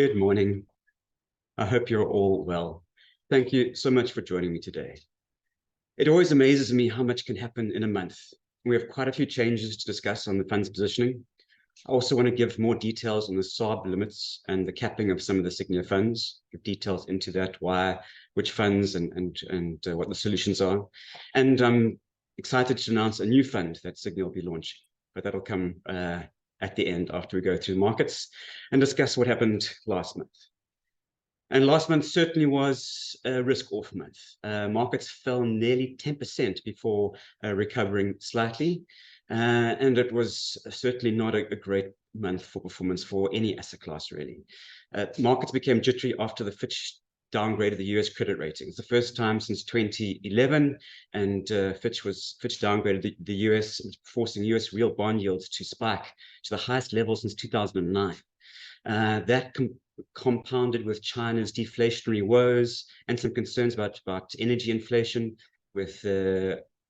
Good morning. I hope you're all well. Thank you so much for joining me today. It always amazes me how much can happen in a month. We have quite a few changes to discuss on the fund's positioning. I also want to give more details on the SARB limits and the capping of some of the Sygnia funds, give details into that, why, which funds, and what the solutions are. And I'm excited to announce a new fund that Sygnia will be launching, but that'll come at the end after we go through the markets and discuss what happened last month. And last month certainly was a risk-off month. Markets fell nearly 10% before recovering slightly. And it was certainly not a great month for performance for any asset class, really. Markets became jittery after the Fitch downgraded the US credit rating. It's the first time since 2011, and Fitch downgraded the US, forcing US real bond yields to spike to the highest level since 2009. That compounded with China's deflationary woes and some concerns about energy inflation, with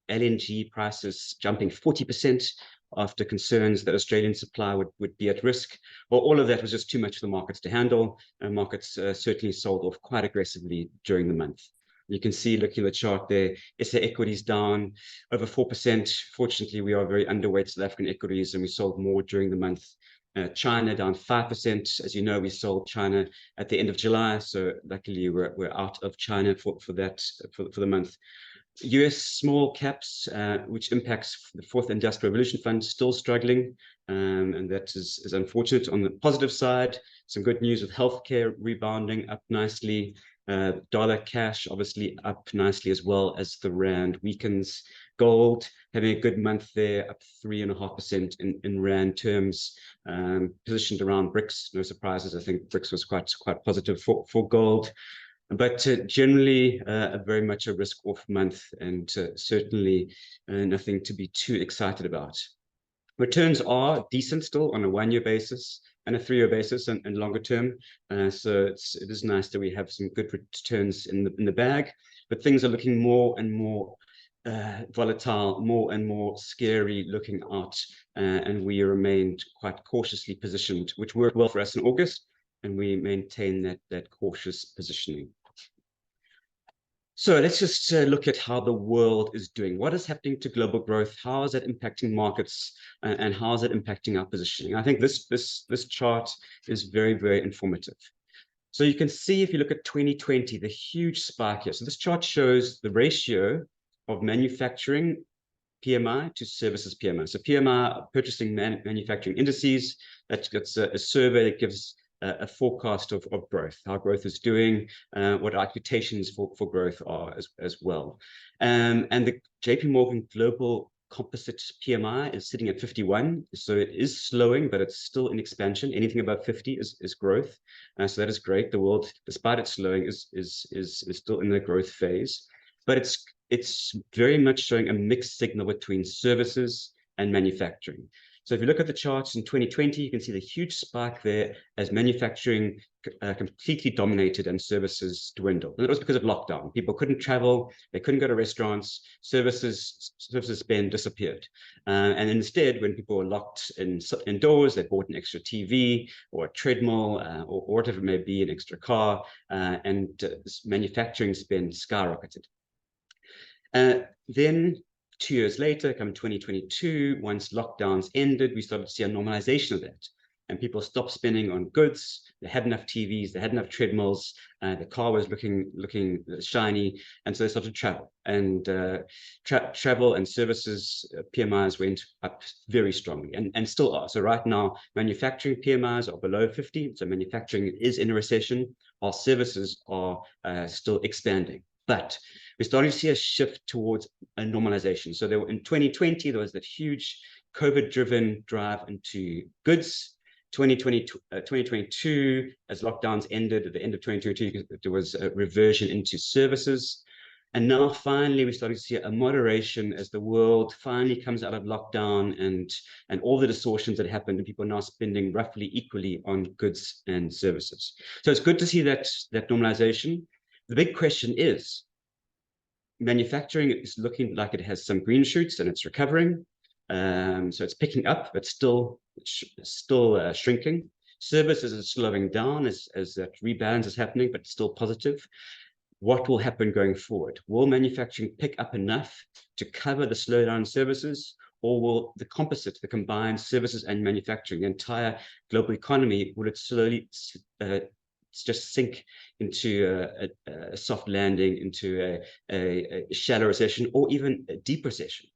LNG prices jumping 40% after concerns that Australian supply would be at risk. Well, all of that was just too much for the markets to handle, and markets certainly sold off quite aggressively during the month. You can see, looking at the chart there, SA equities down over 4%. Fortunately, we are very underweight South African equities, and we sold more during the month. China down 5%. As you know, we sold China at the end of July, so luckily we're out of China for the month. US small caps, which impacts the Fourth Industrial Revolution Fund, still struggling, and that is unfortunate. On the positive side, some good news with healthcare rebounding up nicely. Dollar cash obviously up nicely, as well as the rand weakens. Gold having a good month there, up 3.5% in rand terms. Positioned around BRICS, no surprises. I think BRICS was quite positive for gold. But generally, very much a risk-off month, and certainly nothing to be too excited about. Returns are decent still on a one-year basis and a three-year basis, and longer term. So it is nice that we have some good returns in the bag, but things are looking more and more volatile, more and more scary looking out, and we remained quite cautiously positioned, which worked well for us in August, and we maintain that cautious positioning. So let's just look at how the world is doing. What is happening to global growth? How is that impacting markets, and how is it impacting our positioning? I think this chart is very, very informative. So you can see, if you look at 2020, the huge spike here. So this chart shows the ratio of manufacturing PMI to services PMI. So PMI, purchasing manufacturing indices, that's a survey that gives a forecast of growth, how growth is doing, what our expectations for growth are as well. And the JP Morgan Global Composite PMI is sitting at 51. So it is slowing, but it's still in expansion. Anything above 50 is growth. So that is great. The world, despite it slowing, is still in the growth phase. But it's very much showing a mixed signal between services and manufacturing. So if you look at the charts in 2020, you can see the huge spike there as manufacturing completely dominated and services dwindled. And it was because of lockdown. People couldn't travel, they couldn't go to restaurants, services spend disappeared. And instead, when people were locked indoors, they bought an extra TV or a treadmill, or whatever it may be, an extra car, and manufacturing spend skyrocketed. Then 2 years later, come 2022, once lockdowns ended, we started to see a normalization of that. And people stopped spending on goods. They had enough TVs, they had enough treadmills, the car was looking shiny, and so they started to travel. And travel and services PMIs went up very strongly, and still are. So right now, manufacturing PMIs are below 50, so manufacturing is in a recession, while services are still expanding. But we're starting to see a shift towards a normalization. So in 2020, there was that huge COVID-driven drive into goods. 2022, as lockdowns ended at the end of 2022, there was a reversion into services. And now finally, we're starting to see a moderation as the world finally comes out of lockdown and all the distortions that happened, and people are now spending roughly equally on goods and services. So it's good to see that normalization. The big question is, manufacturing is looking like it has some green shoots and it's recovering. So it's picking up, but still shrinking. Services is slowing down as that rebalance is happening, but still positive. What will happen going forward? Will manufacturing pick up enough to cover the slowdown in services, or will the composite, the combined services and manufacturing, the entire global economy, will it slowly just sink into a soft landing, into a shallow recession, or even a deep recession?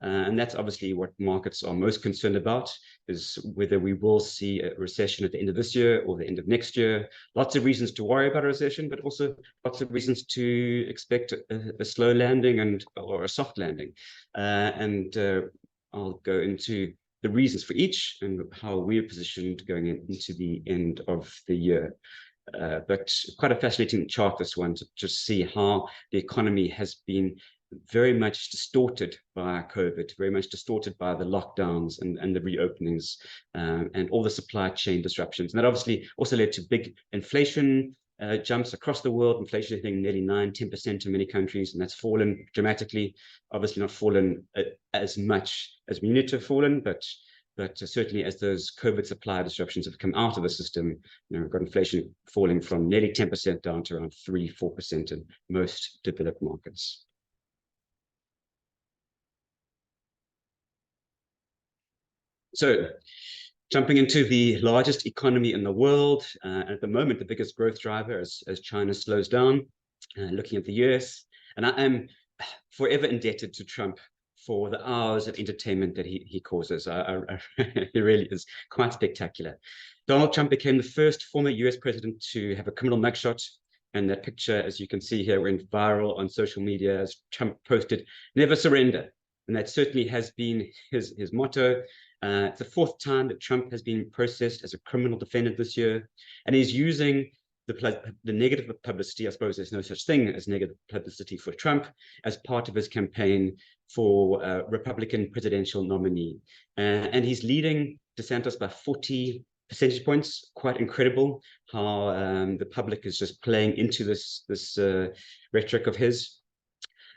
And that's obviously what markets are most concerned about, is whether we will see a recession at the end of this year or the end of next year. Lots of reasons to worry about a recession, but also lots of reasons to expect a slow landing or a soft landing. I'll go into the reasons for each and how we're positioned going into the end of the year. But quite a fascinating chart, this one, to just see how the economy has been very much distorted by COVID, very much distorted by the lockdowns and the reopenings and all the supply chain disruptions. And that obviously also led to big inflation jumps across the world. Inflation hitting nearly 9–10% in many countries, and that's fallen dramatically. Obviously not fallen as much as we need to have fallen, but certainly as those COVID supply disruptions have come out of the system, we've got inflation falling from nearly 10% down to around 3–4% in most developed markets. So jumping into the largest economy in the world, at the moment, the biggest growth driver as China slows down, looking at the US. And I am forever indebted to Trump for the hours of entertainment that he causes. It really is quite spectacular. Donald Trump became the first former US president to have a criminal mugshot. And that picture, as you can see here, went viral on social media as Trump posted, "Never surrender." And that certainly has been his motto. It's the fourth time that Trump has been processed as a criminal defendant this year, and he's using the negative publicity. I suppose there's no such thing as negative publicity for Trump, as part of his campaign for Republican presidential nominee. And he's leading DeSantis by 40 percentage points. Quite incredible how the public is just playing into this rhetoric of his.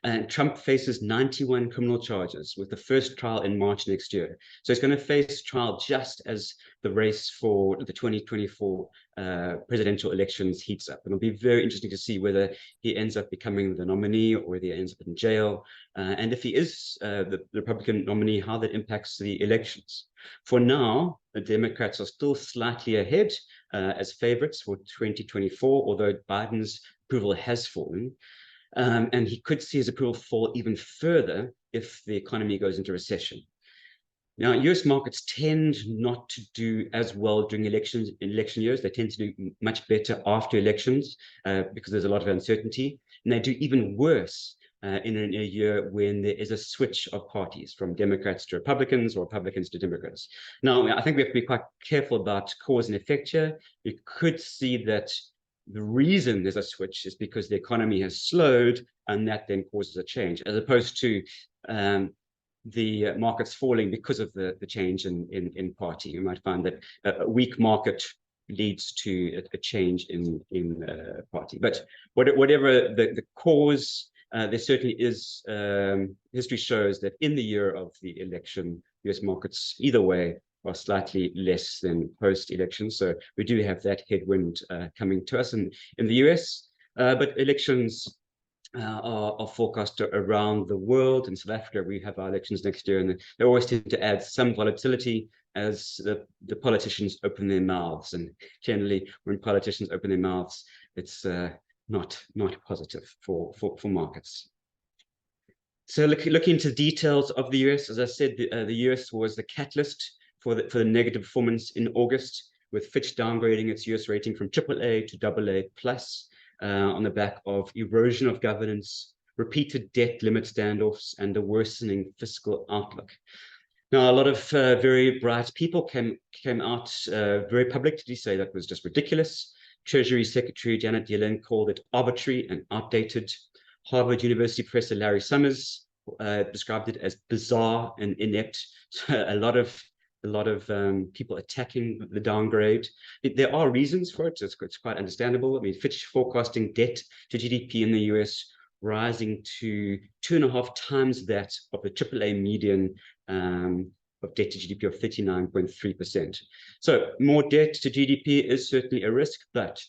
And Trump faces 91 criminal charges, with the first trial in March next year. So he's going to face trial just as the race for the 2024 presidential elections heats up. And it'll be very interesting to see whether he ends up becoming the nominee or whether he ends up in jail. And if he is the Republican nominee, how that impacts the elections. For now, the Democrats are still slightly ahead as favorites for 2024, although Biden's approval has fallen. And he could see his approval fall even further if the economy goes into recession. Now, US markets tend not to do as well during election years. They tend to do much better after elections because there's a lot of uncertainty. And they do even worse in a year when there is a switch of parties from Democrats to Republicans or Republicans to Democrats. Now, I think we have to be quite careful about cause and effect here. You could see that the reason there's a switch is because the economy has slowed, and that then causes a change, as opposed to the markets falling because of the change in party. You might find that a weak market leads to a change in party. But whatever the cause, there certainly is, history shows that in the year of the election, US markets, either way, are slightly less than post-election. So we do have that headwind coming to us in the US. But elections are forecast around the world. In South Africa, we have our elections next year, and they always tend to add some volatility as the politicians open their mouths. And generally, when politicians open their mouths, it's not positive for markets. So looking into the details of the US, as I said, the US was the catalyst for the negative performance in August, with Fitch downgrading its US rating from AAA to AA+ on the back of erosion of governance, repeated debt limit standoffs, and a worsening fiscal outlook. Now, a lot of very bright people came out very publicly to say that was just ridiculous. Treasury Secretary Janet Yellen called it arbitrary and outdated. Harvard University professor Larry Summers described it as bizarre and inept. So a lot of people attacking the downgrade. There are reasons for it. It's quite understandable. I mean, Fitch forecasting debt to GDP in the US rising to 2.5 times that of the AAA median of debt to GDP of 39.3%. So more debt to GDP is certainly a risk, but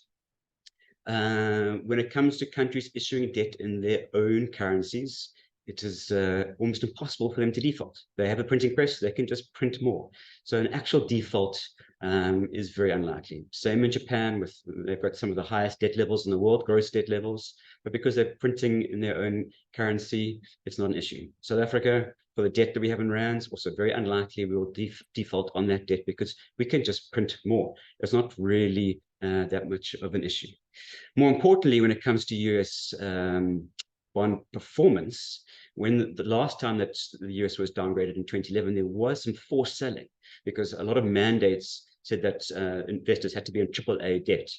when it comes to countries issuing debt in their own currencies, it is almost impossible for them to default. They have a printing press, they can just print more. So an actual default is very unlikely. Same in Japan, they've got some of the highest debt levels in the world, gross debt levels, but because they're printing in their own currency, it's not an issue. South Africa, for the debt that we have in rands, also very unlikely we will default on that debt because we can just print more. It's not really that much of an issue. More importantly, when it comes to US bond performance, when the last time that the US was downgraded in 2011, there was some forced selling because a lot of mandates said that investors had to be in AAA debt.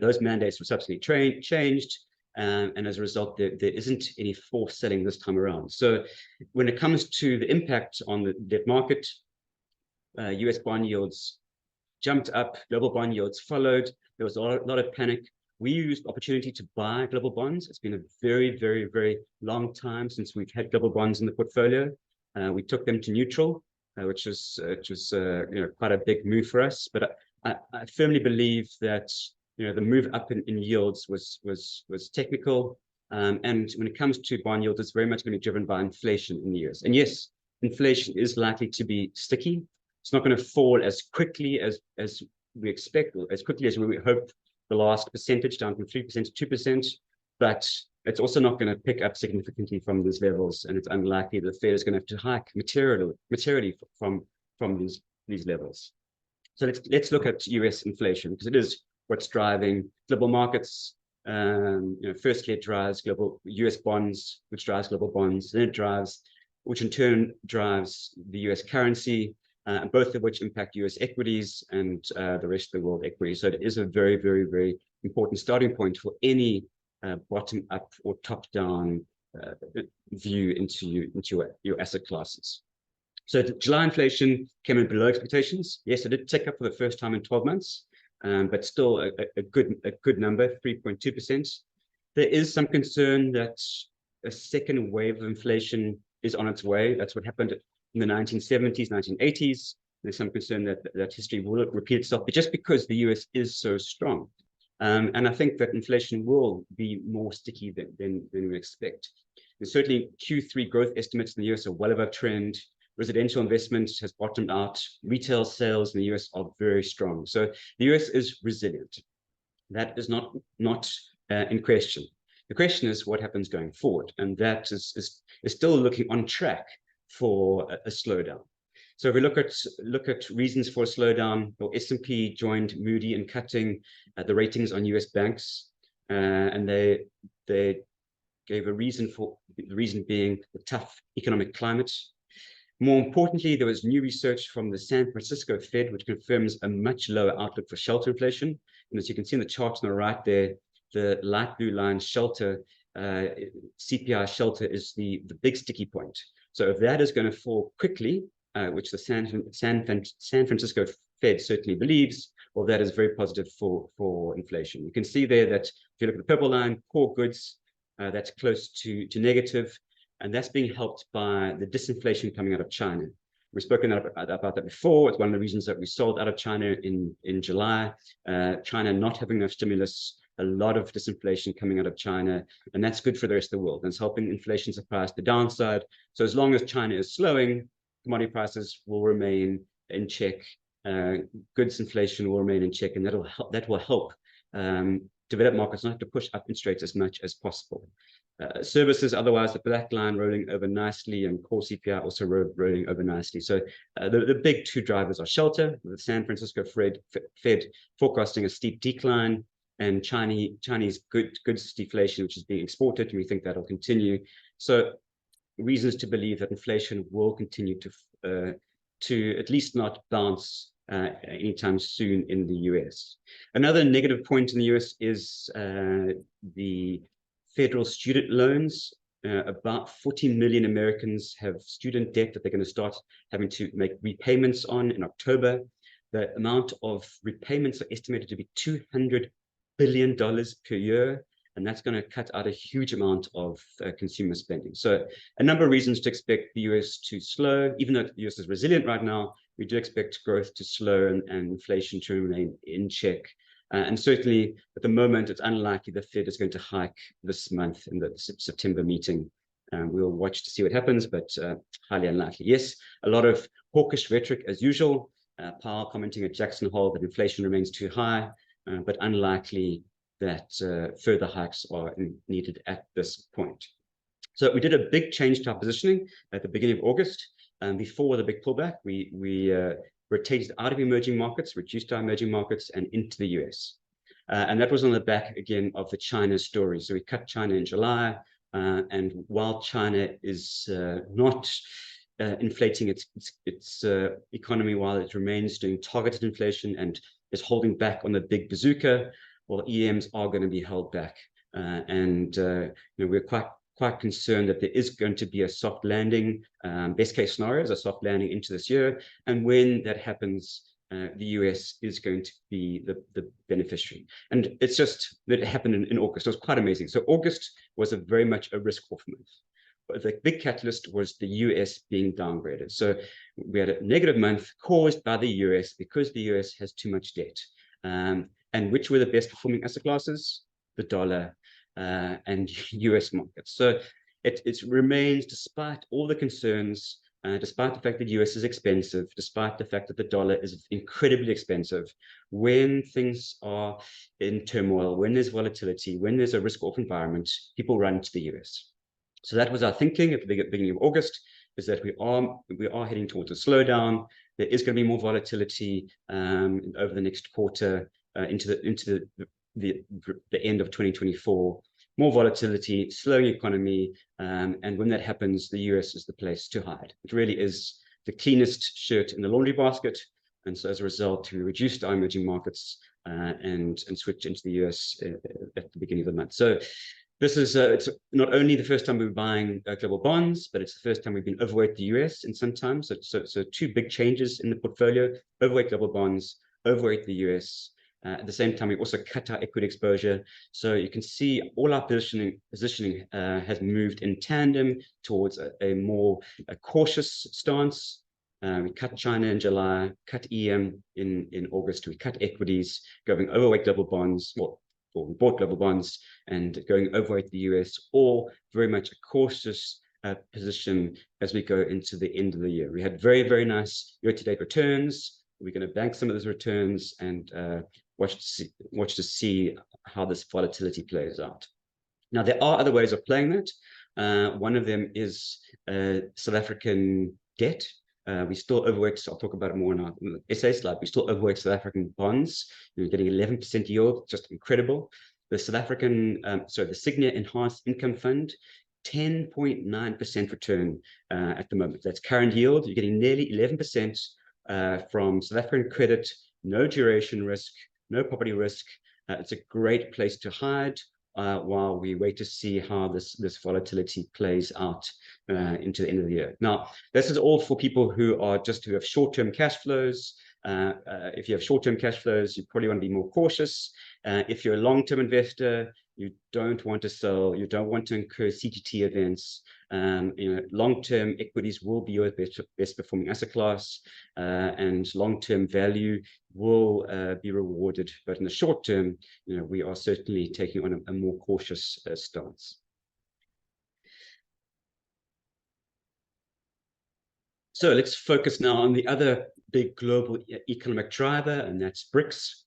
Those mandates were subsequently changed, and as a result, there isn't any forced selling this time around. So when it comes to the impact on the debt market, US bond yields jumped up, global bond yields followed. There was a lot of panic. We used opportunity to buy global bonds. It's been a very, very, very long time since we've had global bonds in the portfolio. We took them to neutral, which was quite a big move for us. But I firmly believe that the move up in yields was technical. And when it comes to bond yields, it's very much going to be driven by inflation in the US. And yes, inflation is likely to be sticky. It's not going to fall as quickly as we expect, or as quickly as we hope. The last percentage down from 3% to 2%, but it's also not going to pick up significantly from these levels, and it's unlikely the Fed is going to have to hike materially from these levels. So let's look at US inflation, because it is what's driving global markets. Firstly, it drives global US bonds, which drives global bonds, then which in turn drives the US currency, both of which impact US equities and the rest of the world equities. So it is a very, very, very important starting point for any bottom-up or top-down view into your asset classes. So July inflation came in below expectations. Yes, it did tick up for the first time in 12 months, but still a good number, 3.2%. There is some concern that a second wave of inflation is on its way. That's what happened in the 1970s, 1980s. There's some concern that history will repeat itself, but just because the US is so strong. And I think that inflation will be more sticky than we expect. And certainly Q3 growth estimates in the US are well above trend. Residential investment has bottomed out. Retail sales in the US are very strong. So the US is resilient. That is not in question. The question is what happens going forward, and that is still looking on track for a slowdown. So if we look at reasons for a slowdown, well, S&P joined Moody in cutting the ratings on US banks, and they gave a reason for the reason being the tough economic climate. More importantly, there was new research from the San Francisco Fed, which confirms a much lower outlook for shelter inflation. And as you can see in the chart on the right there, the light blue line shelter, CPI shelter is the big sticky point. So if that is going to fall quickly, which the San Francisco Fed certainly believes, well, that is very positive for inflation. You can see there that if you look at the purple line, core goods, that's close to negative, and that's being helped by the disinflation coming out of China. We've spoken about that before. It's one of the reasons that we sold out of China in July. China not having enough stimulus, a lot of disinflation coming out of China, and that's good for the rest of the world. And it's helping inflation surprise the downside. So as long as China is slowing, commodity prices will remain in check. Goods inflation will remain in check, and that will help developed markets not have to push up interest rates as much as possible. Services, otherwise, the black line rolling over nicely, and core CPI also rolling over nicely. So the big two drivers are shelter, with the San Francisco Fed forecasting a steep decline, and Chinese goods deflation, which is being exported, and we think that'll continue. So reasons to believe that inflation will continue to at least not bounce anytime soon in the US. Another negative point in the US is the federal student loans. About 40 million Americans have student debt that they're going to start having to make repayments on in October. The amount of repayments are estimated to be $200 billion per year. and that's going to cut out a huge amount of consumer spending. So a number of reasons to expect the US to slow. Even though the US is resilient right now, we do expect growth to slow and inflation to remain in check. And certainly at the moment, it's unlikely the Fed is going to hike this month in the September meeting. We'll watch to see what happens, but highly unlikely. Yes, a lot of hawkish rhetoric as usual. Powell commenting at Jackson Hole that inflation remains too high, but unlikely that further hikes are needed at this point. So we did a big change to our positioning at the beginning of August. Before the big pullback, we rotated out of emerging markets, reduced our emerging markets, and into the US. And that was on the back, again, of the China story. So we cut China in July, and while China is not inflating its economy, while it remains doing targeted inflation and is holding back on the big bazooka, well, EMs are going to be held back. We're quite concerned that there is going to be a soft landing. Best case scenario is a soft landing into this year. And when that happens, the US is going to be the beneficiary. And it's just that it happened in August. It was quite amazing. So August was very much a risk-off month. But the big catalyst was the US being downgraded. So we had a negative month caused by the US because the US has too much debt. And which were the best performing asset classes? The dollar and US markets. So it remains, despite all the concerns, despite the fact that the US is expensive, despite the fact that the dollar is incredibly expensive, when things are in turmoil, when there's volatility, when there's a risk-off environment, people run to the US. So that was our thinking at the beginning of August, is that we are heading towards a slowdown. There is going to be more volatility over the next quarter into the end of 2024. More volatility, slowing economy, and when that happens, the US is the place to hide. It really is the cleanest shirt in the laundry basket, and so as a result, we reduced our emerging markets and switched into the US at the beginning of the month. So this is it's not only the first time we've been buying global bonds, but it's the first time we've been overweight the US in some time. So two big changes in the portfolio: overweight global bonds, overweight the US. At the same time, we also cut our equity exposure. So you can see all our positioning has moved in tandem towards a more cautious stance. We cut China in July, cut EM in August. We cut equities, going overweight global bonds, or we bought global bonds, and going overweight the US, all very much a cautious position as we go into the end of the year. We had very, very nice year-to-date returns. We're going to bank some of those returns and watch to see how this volatility plays out. Now, there are other ways of playing that. One of them is South African debt. We still overweight, so I'll talk about it more in our essay slide. We still overweight South African bonds. We're getting 11% yield, just incredible. The South African, the Sygnia Enhanced Income Fund, 10.9% return at the moment. That's current yield. You're getting nearly 11% from South African credit, no duration risk, no property risk. It's a great place to hide while we wait to see how this volatility plays out into the end of the year. Now, this is all for people who have short-term cash flows. If you have short-term cash flows, you probably want to be more cautious. If you're a long-term investor, you don't want to sell, you don't want to incur CGT events. Long-term equities will be your best performing asset class, and long-term value will be rewarded. But in the short term, we are certainly taking on a more cautious stance. So let's focus now on the other big global economic driver, and that's BRICS.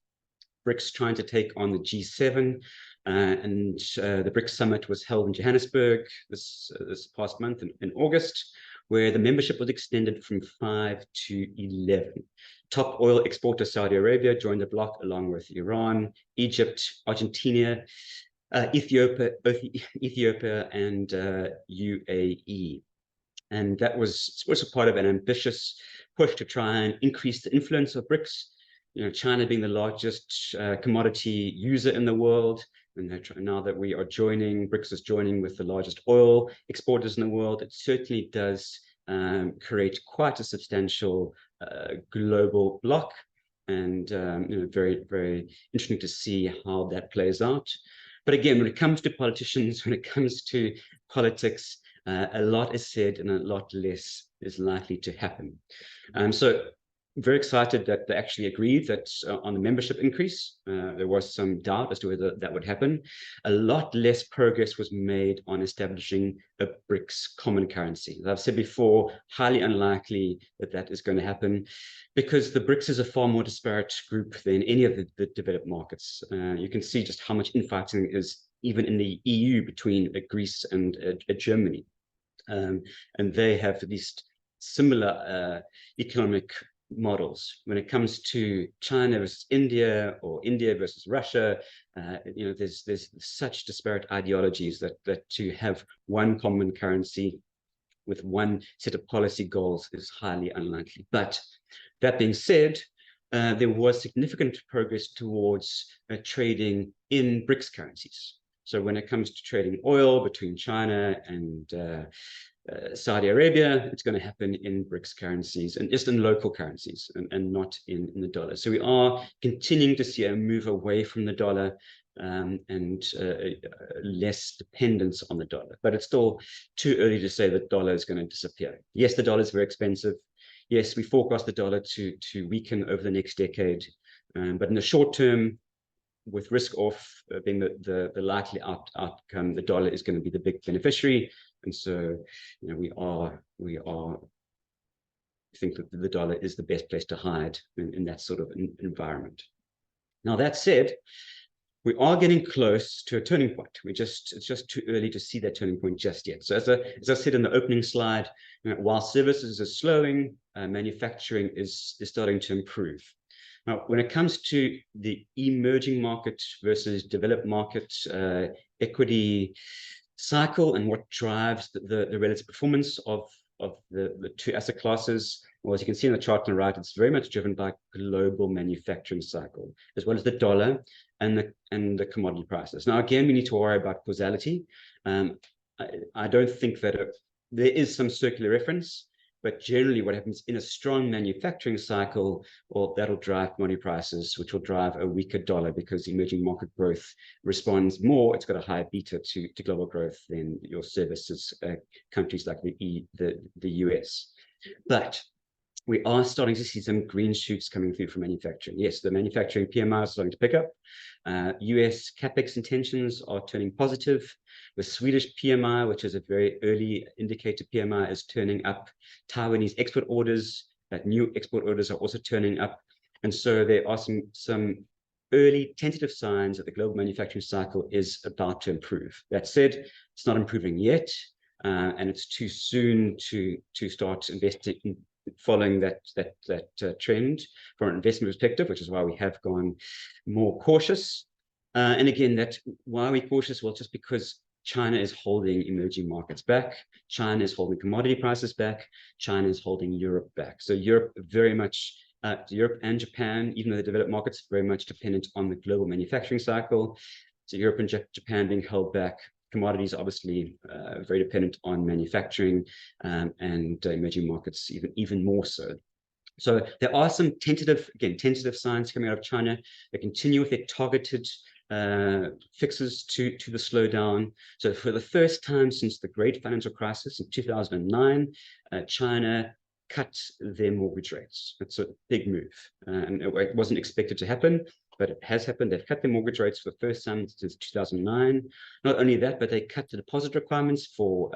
BRICS trying to take on the G7. And the BRICS summit was held in Johannesburg this past month in August, where the membership was extended from 5 to 11. Top oil exporter Saudi Arabia joined the bloc along with Iran, Egypt, Argentina, Ethiopia, and UAE. And that was also part of an ambitious push to try and increase the influence of BRICS. China being the largest commodity user in the world, and now that we are joining, BRICS is joining with the largest oil exporters in the world, it certainly does create quite a substantial global bloc, and very, very interesting to see how that plays out. But again, when it comes to politicians, when it comes to politics, a lot is said and a lot less is likely to happen. So very excited that they actually agreed that on the membership increase, there was some doubt as to whether that would happen. A lot less progress was made on establishing a BRICS common currency. As I've said before, highly unlikely that that is going to happen because the BRICS is a far more disparate group than any of the developed markets. You can see just how much infighting is even in the EU between Greece and Germany. And they have at least similar economic models. When it comes to China versus India or India versus Russia, there's such disparate ideologies that to have one common currency with one set of policy goals is highly unlikely. But that being said, there was significant progress towards trading in BRICS currencies. So when it comes to trading oil between China and Saudi Arabia, it's going to happen in BRICS currencies and just in local currencies and not in the dollar. So we are continuing to see a move away from the dollar and less dependence on the dollar. But it's still too early to say that dollar is going to disappear. Yes, the dollar is very expensive. Yes, we forecast the dollar to weaken over the next decade. But in the short term, with risk off being the likely outcome, the dollar is going to be the big beneficiary. And so, we think that the dollar is the best place to hide in that sort of environment. Now, that said, we are getting close to a turning point. It's just too early to see that turning point just yet. So as I said in the opening slide, while services are slowing, manufacturing is starting to improve. Now, when it comes to the emerging market versus developed market equity cycle and what drives the relative performance of the two asset classes, well, as you can see in the chart on the right, it's very much driven by global manufacturing cycle, as well as the dollar and the commodity prices. Now, again, we need to worry about causality. I don't think that there is some circular reference, but generally what happens in a strong manufacturing cycle, well, that'll drive commodity prices, which will drive a weaker dollar because emerging market growth responds more. It's got a higher beta to global growth than your services countries like the US. But we are starting to see some green shoots coming through from manufacturing. Yes, the manufacturing PMI is starting to pick up. US capex intentions are turning positive. The Swedish PMI, which is a very early indicator PMI, is turning up. Taiwanese export orders, new export orders are also turning up. And so there are some early tentative signs that the global manufacturing cycle is about to improve. That said, it's not improving yet, and it's too soon to start investing following that trend from an investment perspective, which is why we have gone more cautious. And again, why are we cautious? Well, just because China is holding emerging markets back. China is holding commodity prices back. China is holding Europe back. So Europe very much, Europe and Japan, even though the developed markets, very much dependent on the global manufacturing cycle. So Europe and Japan being held back. Commodities obviously very dependent on manufacturing and emerging markets even more so. So there are some tentative signs coming out of China. They continue with their targeted fixes to the slowdown. So for the first time since the great financial crisis in 2009, China cut their mortgage rates. It's a big move, and it wasn't expected to happen, but it has happened. They've cut their mortgage rates for the first time since 2009. Not only that, but they cut the deposit requirements for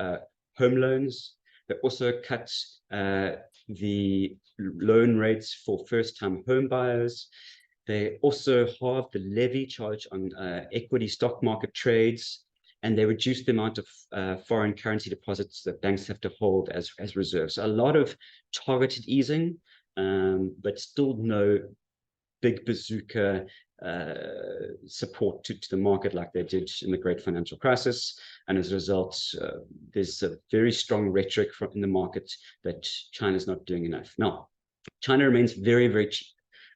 home loans. They also cut the loan rates for first-time home buyers. They also halved the levy charge on equity stock market trades, and they reduced the amount of foreign currency deposits that banks have to hold as reserves. So a lot of targeted easing, but still no big bazooka support to the market like they did in the great financial crisis. And as a result, there's a very strong rhetoric in the market that China's not doing enough. Now, China remains very, very cheap.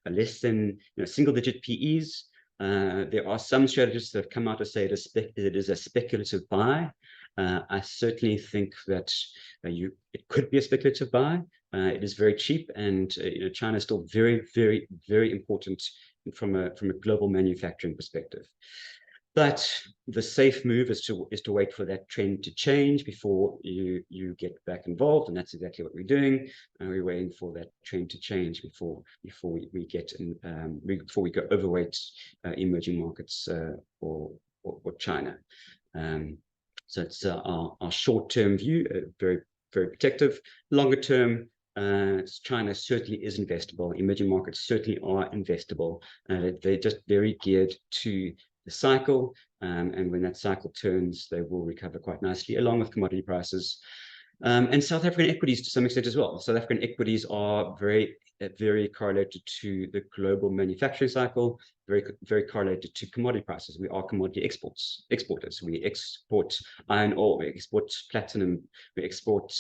Less than single-digit PEs. There are some strategists that have come out to say it is a speculative buy. I certainly think that it could be a speculative buy. It is very cheap, and China is still very, very, very important from a global manufacturing perspective. But the safe move is to wait for that trend to change before you get back involved, and that's exactly what we're doing. We're waiting for that trend to change before we get in, before we go overweight emerging markets or China. So it's our short-term view, very protective. Longer term, China certainly is investable. Emerging markets certainly are investable. They're just very geared to the cycle, and when that cycle turns, they will recover quite nicely, along with commodity prices. And South African equities to some extent as well. South African equities are very correlated to the global manufacturing cycle, very correlated to commodity prices. We are commodity exporters. We export iron ore, we export platinum, we export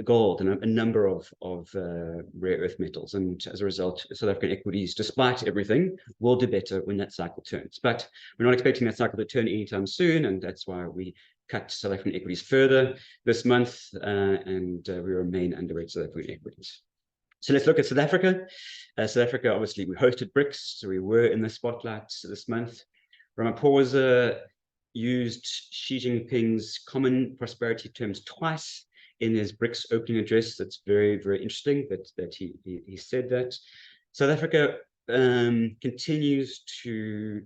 gold and a number of rare earth metals, and as a result, South African equities, despite everything, will do better when that cycle turns. But we're not expecting that cycle to turn anytime soon, and that's why we cut South African equities further this month, and we remain underweight South African equities. So let's look at South Africa. South Africa, obviously, we hosted BRICS, so we were in the spotlight this month. Ramaphosa used Xi Jinping's common prosperity terms twice in his BRICS opening address. That's very interesting that he said that. South Africa continues to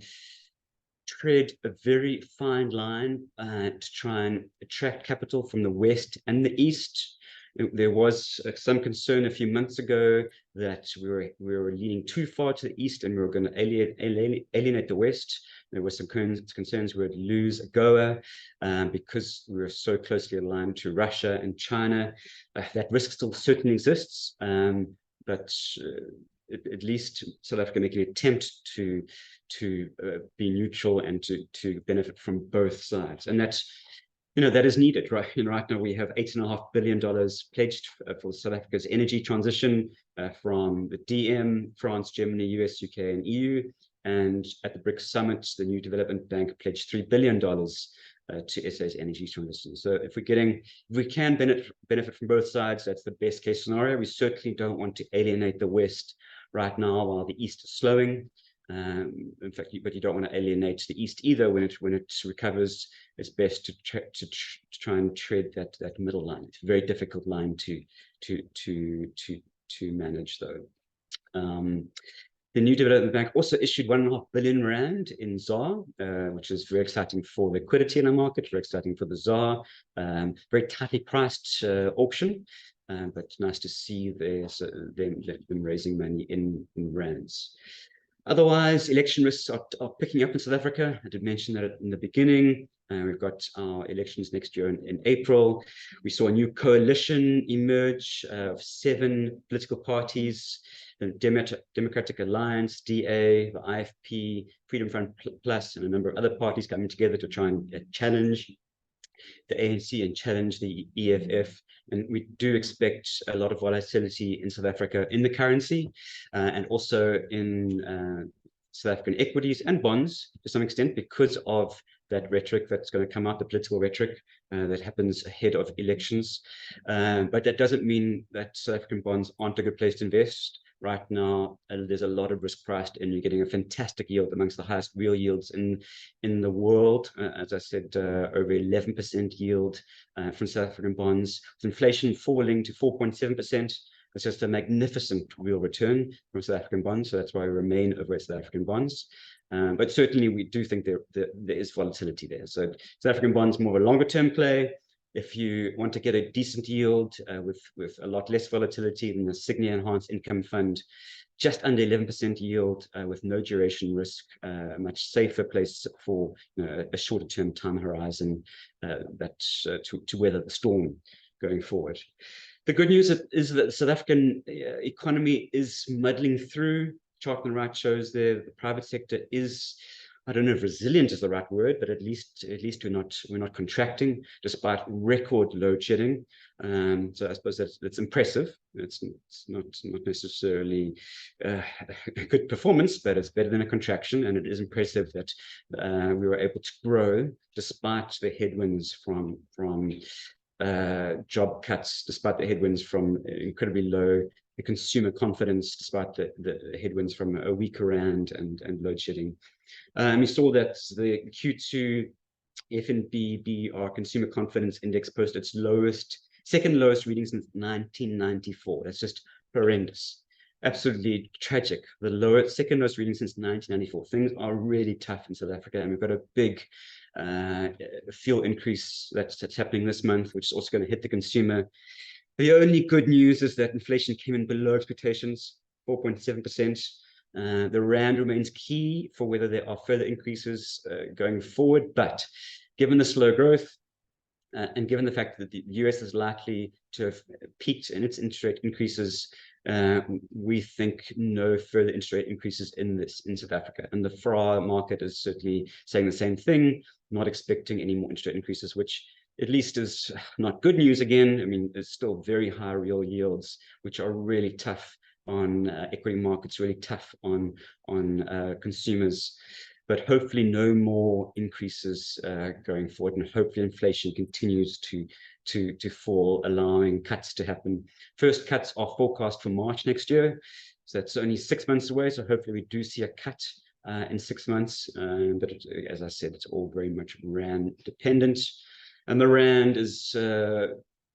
tread a very fine line to try and attract capital from the West and the East. There was some concern a few months ago that we were leaning too far to the East and we were going to alienate the West. There were some concerns we would lose AGOA because we were so closely aligned to Russia and China. That risk still certainly exists, but at least South Africa making an attempt to be neutral and to benefit from both sides, and that's, that is needed, right? Right now we have $8.5 billion pledged for South Africa's energy transition from the DM, France, Germany, US, UK, and EU. And at the BRICS summit, the New Development Bank pledged $3 billion to SA's energy transition. So if we can benefit from both sides, that's the best case scenario. We certainly don't want to alienate the West right now while the East is slowing. In fact, but you don't want to alienate the East either. When it recovers, it's best to try and tread that middle line. It's a very difficult line to manage, though. The New Development Bank also issued 1.5 billion rand in ZAR, which is very exciting for liquidity in the market, very exciting for the ZAR. Very tightly priced auction, but nice to see them raising money in rands. Otherwise, election risks are picking up in South Africa. I did mention that in the beginning. We've got our elections next year in April. We saw a new coalition emerge of 7 political parties: the Democratic Alliance, DA, the IFP, Freedom Front Plus, and a number of other parties coming together to try and challenge the ANC and challenge the EFF. And we do expect a lot of volatility in South Africa in the currency and also in South African equities and bonds to some extent, because of that rhetoric that's going to come out, the political rhetoric that happens ahead of elections. But that doesn't mean that South African bonds aren't a good place to invest. Right now, there's a lot of risk priced in. You're getting a fantastic yield, amongst the highest real yields in the world. As I said, over 11% yield from South African bonds. With inflation falling to 4.7%, it's just a magnificent real return from South African bonds. So that's why we remain over South African bonds. But certainly, we do think there is volatility there. So South African bonds more of a longer term play. If you want to get a decent yield with a lot less volatility than the Sygnia Enhanced Income Fund, just under 11% yield with no duration risk, a much safer place for a shorter term time horizon to weather the storm going forward. The good news is that the South African economy is muddling through. The chart on the right shows there that the private sector is, I don't know if resilient is the right word, but at least we're not contracting despite record load shedding. So I suppose that's impressive. It's not necessarily a good performance, but it's better than a contraction, and it is impressive that we were able to grow despite the headwinds from job cuts, despite the headwinds from incredibly low consumer confidence, despite the headwinds from a weaker rand and load shedding. We saw that the Q2 FNB consumer confidence index posted its second lowest reading since 1994. That's just horrendous. Absolutely tragic. The second lowest reading since 1994. Things are really tough in South Africa, and we've got a big fuel increase that's happening this month, which is also going to hit the consumer. The only good news is that inflation came in below expectations, 4.7%. The rand remains key for whether there are further increases going forward, but given the slow growth and given the fact that the US is likely to have peaked in its interest rate increases, we think no further interest rate increases in South Africa. And the FRA market is certainly saying the same thing, not expecting any more interest rate increases, which at least is not good news again. I mean, there's still very high real yields, which are really tough on equity markets, really tough on consumers. But hopefully no more increases going forward, and hopefully inflation continues to fall, allowing cuts to happen. First cuts are forecast for March next year, so that's only 6 months away. So hopefully we do see a cut in 6 months. But as I said, it's all very much rand dependent, and the rand is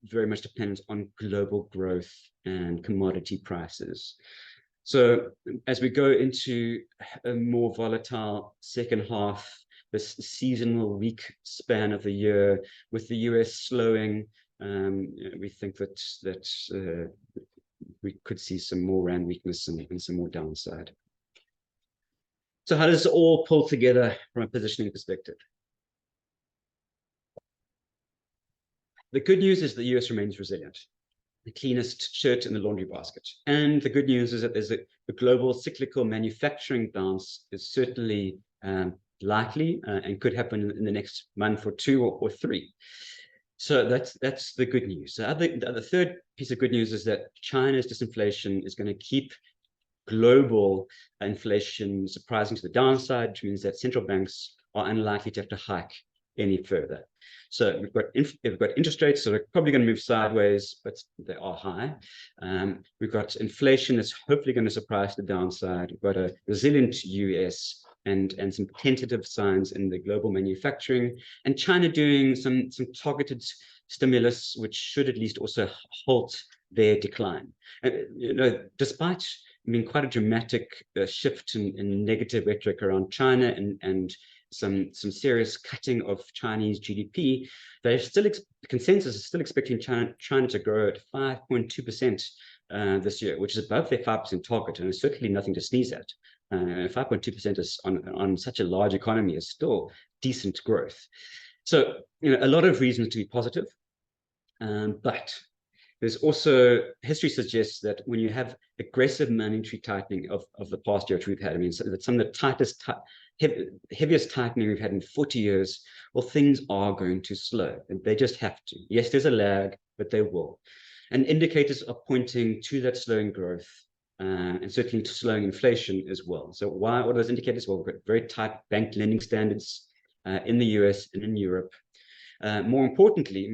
very much dependent on global growth and commodity prices. So as we go into a more volatile second half, this seasonal weak span of the year, with the US slowing, we think that we could see some more rand weakness and some more downside. So how does it all pull together from a positioning perspective? The good news is the US remains resilient, the cleanest shirt in the laundry basket. And the good news is that there's a global cyclical manufacturing bounce is certainly likely and could happen in the next month or two or three. So that's the good news. The third piece of good news is that China's disinflation is going to keep global inflation surprising to the downside, which means that central banks are unlikely to have to hike any further. So we've got interest rates that are probably going to move sideways, but they are high. We've got inflation that's hopefully going to surprise the downside. We've got a resilient US and some tentative signs in the global manufacturing, and China doing some targeted stimulus, which should at least also halt their decline. And despite quite a dramatic shift in negative rhetoric around China and some serious cutting of Chinese GDP, the consensus is still expecting China to grow at 5.2% this year, which is above their 5% target, and it's certainly nothing to sneeze at. 5.2% is on such a large economy is still decent growth. So a lot of reasons to be positive, but there's also, history suggests that when you have aggressive monetary tightening of the past year, which we've had, some of the tightest, heaviest tightening we've had in 40 years, well, things are going to slow, and they just have to. Yes, there's a lag, but they will. And indicators are pointing to that slowing growth, and certainly to slowing inflation as well. So what are those indicators? Well, we've got very tight bank lending standards in the US and in Europe. More importantly,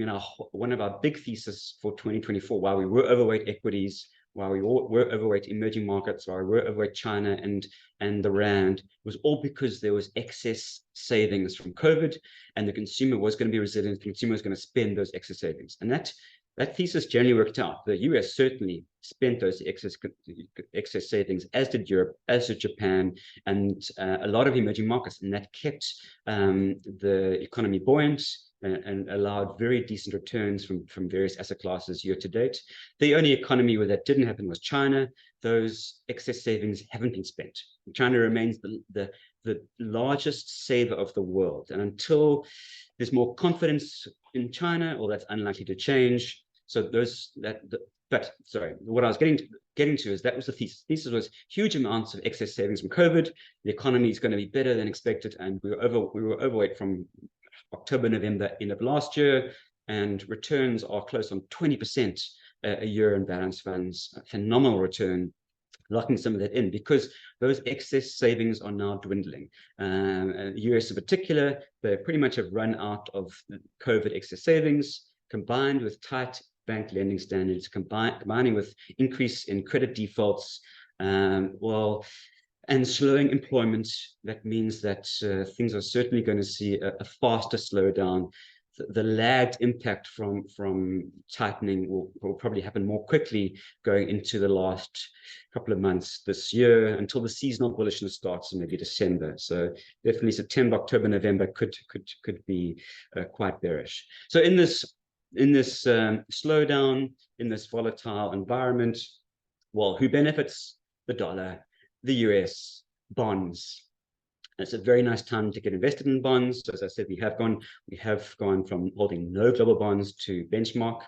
one of our big theses for 2024, while we were overweight equities, while we were overweight emerging markets, while we were overweight China and the rand, was all because there was excess savings from COVID, and the consumer was going to be resilient. The consumer was going to spend those excess savings, and that thesis generally worked out. The US certainly spent those excess savings, as did Europe, as did Japan, and a lot of emerging markets, and that kept the economy buoyant and allowed very decent returns from various asset classes year to date. The only economy where that didn't happen was China. Those excess savings haven't been spent. China remains the largest saver of the world, and until there's more confidence in China, well, that's unlikely to change. So what I was getting to is that was the thesis. The thesis was huge amounts of excess savings from COVID. The economy is going to be better than expected, and we were overweight from October, November, end of last year, and returns are close on 20% a year in balance funds. A phenomenal return, locking some of that in because those excess savings are now dwindling. US in particular, they pretty much have run out of COVID excess savings, combined with tight bank lending standards, combining with increase in credit defaults. and slowing employment. That means that things are certainly going to see a faster slowdown. The lagged impact from tightening will probably happen more quickly going into the last couple of months this year until the seasonal bullishness starts in maybe December. So definitely September, October, November could be quite bearish. So in this slowdown, in this volatile environment, well, who benefits? The dollar, the US, bonds. It's a very nice time to get invested in bonds. As I said, we have gone from holding no global bonds to benchmark.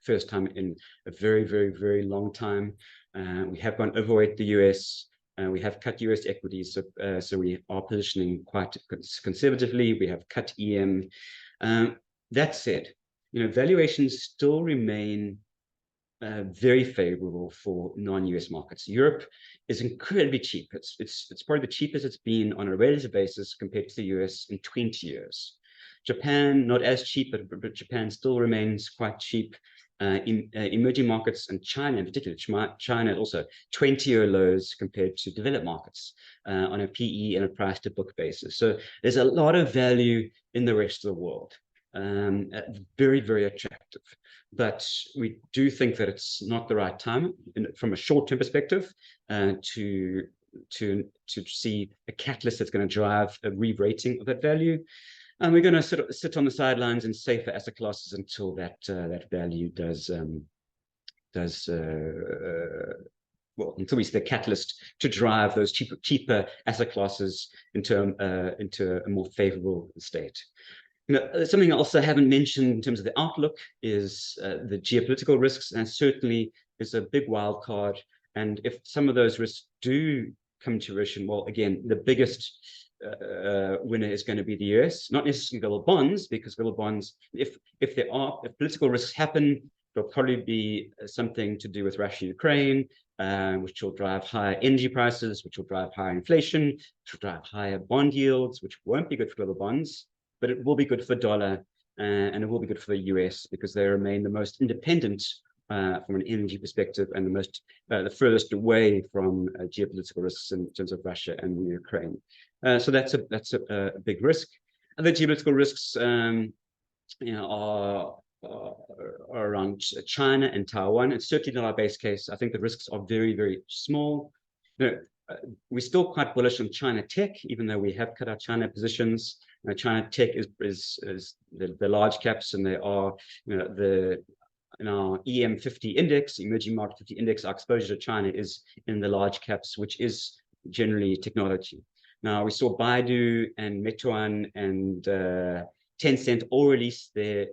First time in a very, very, very long time. We have gone overweight the US. We have cut US equities, so we are positioning quite conservatively. We have cut EM. That said, valuations still remain very favorable for non-US markets. Europe is incredibly cheap. It's probably the cheapest it's been on a relative basis compared to the US in 20 years. Japan, not as cheap, but Japan still remains quite cheap. In emerging markets and China in particular, China also 20-year lows compared to developed markets on a PE and a price to book basis. So there's a lot of value in the rest of the world. Very, very attractive. But we do think that it's not the right time from a short-term perspective to see a catalyst that's going to drive a re-rating of that value. And we're going to sit on the sidelines in safer asset classes until that value well, until we see the catalyst to drive those cheaper asset classes into a more favorable state. Something I also haven't mentioned in terms of the outlook is the geopolitical risks, and certainly is a big wild card. And if some of those risks do come to fruition, well, again, the biggest winner is going to be the US, not necessarily global bonds, because global bonds, if political risks happen, there'll probably be something to do with Russia, Ukraine, which will drive higher energy prices, which will drive higher inflation, which will drive higher bond yields, which won't be good for global bonds, but it will be good for dollar, and it will be good for the US because they remain the most independent from an energy perspective and the furthest away from geopolitical risks in terms of Russia and Ukraine. So that's a big risk. Other geopolitical risks, are around China and Taiwan. It's certainly not our base case. I think the risks are very, very small. We're still quite bullish on China tech, even though we have cut our China positions. China tech is the large caps, and they are, in our EM50 index, emerging market 50 index, our exposure to China is in the large caps, which is generally technology. Now, we saw Baidu and Meituan and Tencent all release their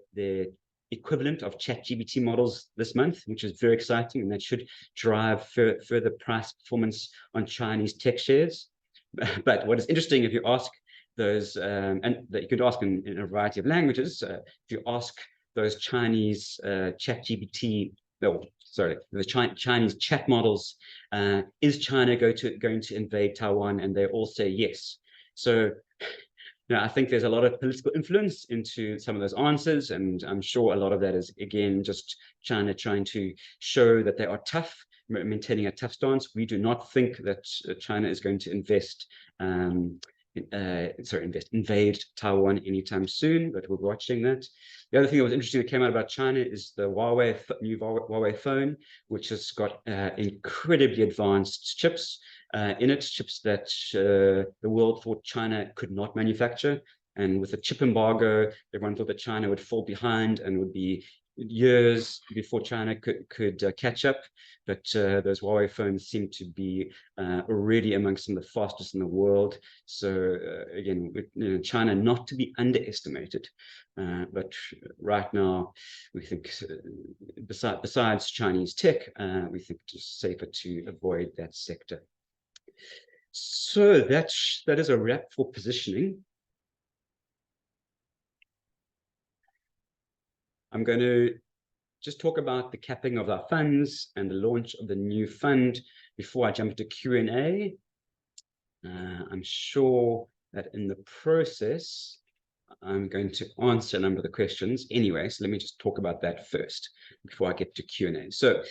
equivalent of ChatGPT models this month, which is very exciting, and that should drive further price performance on Chinese tech shares. But what is interesting, if you ask those, and that you could ask in a variety of languages, if you ask those Chinese ChatGPT, the Chinese chat models, is China going to invade Taiwan? And they all say yes. So I think there's a lot of political influence into some of those answers, and I'm sure a lot of that is, again, just China trying to show that they are tough, maintaining a tough stance. We do not think that China is going to invade Taiwan anytime soon, but we're watching that. The other thing that was interesting that came out about China is the new Huawei phone, which has got incredibly advanced chips in it, chips that the world thought China could not manufacture. And with the chip embargo, everyone thought that China would fall behind and would be years before China could catch up. But those Huawei phones seem to be already amongst some of the fastest in the world. So again, China not to be underestimated. But right now, we think besides Chinese tech, we think it's safer to avoid that sector. So that is a wrap for positioning. I'm going to just talk about the capping of our funds and the launch of the new fund before I jump into Q&A. I'm sure that in the process, I'm going to answer a number of the questions anyway. So let me just talk about that first before I get to Q&A. So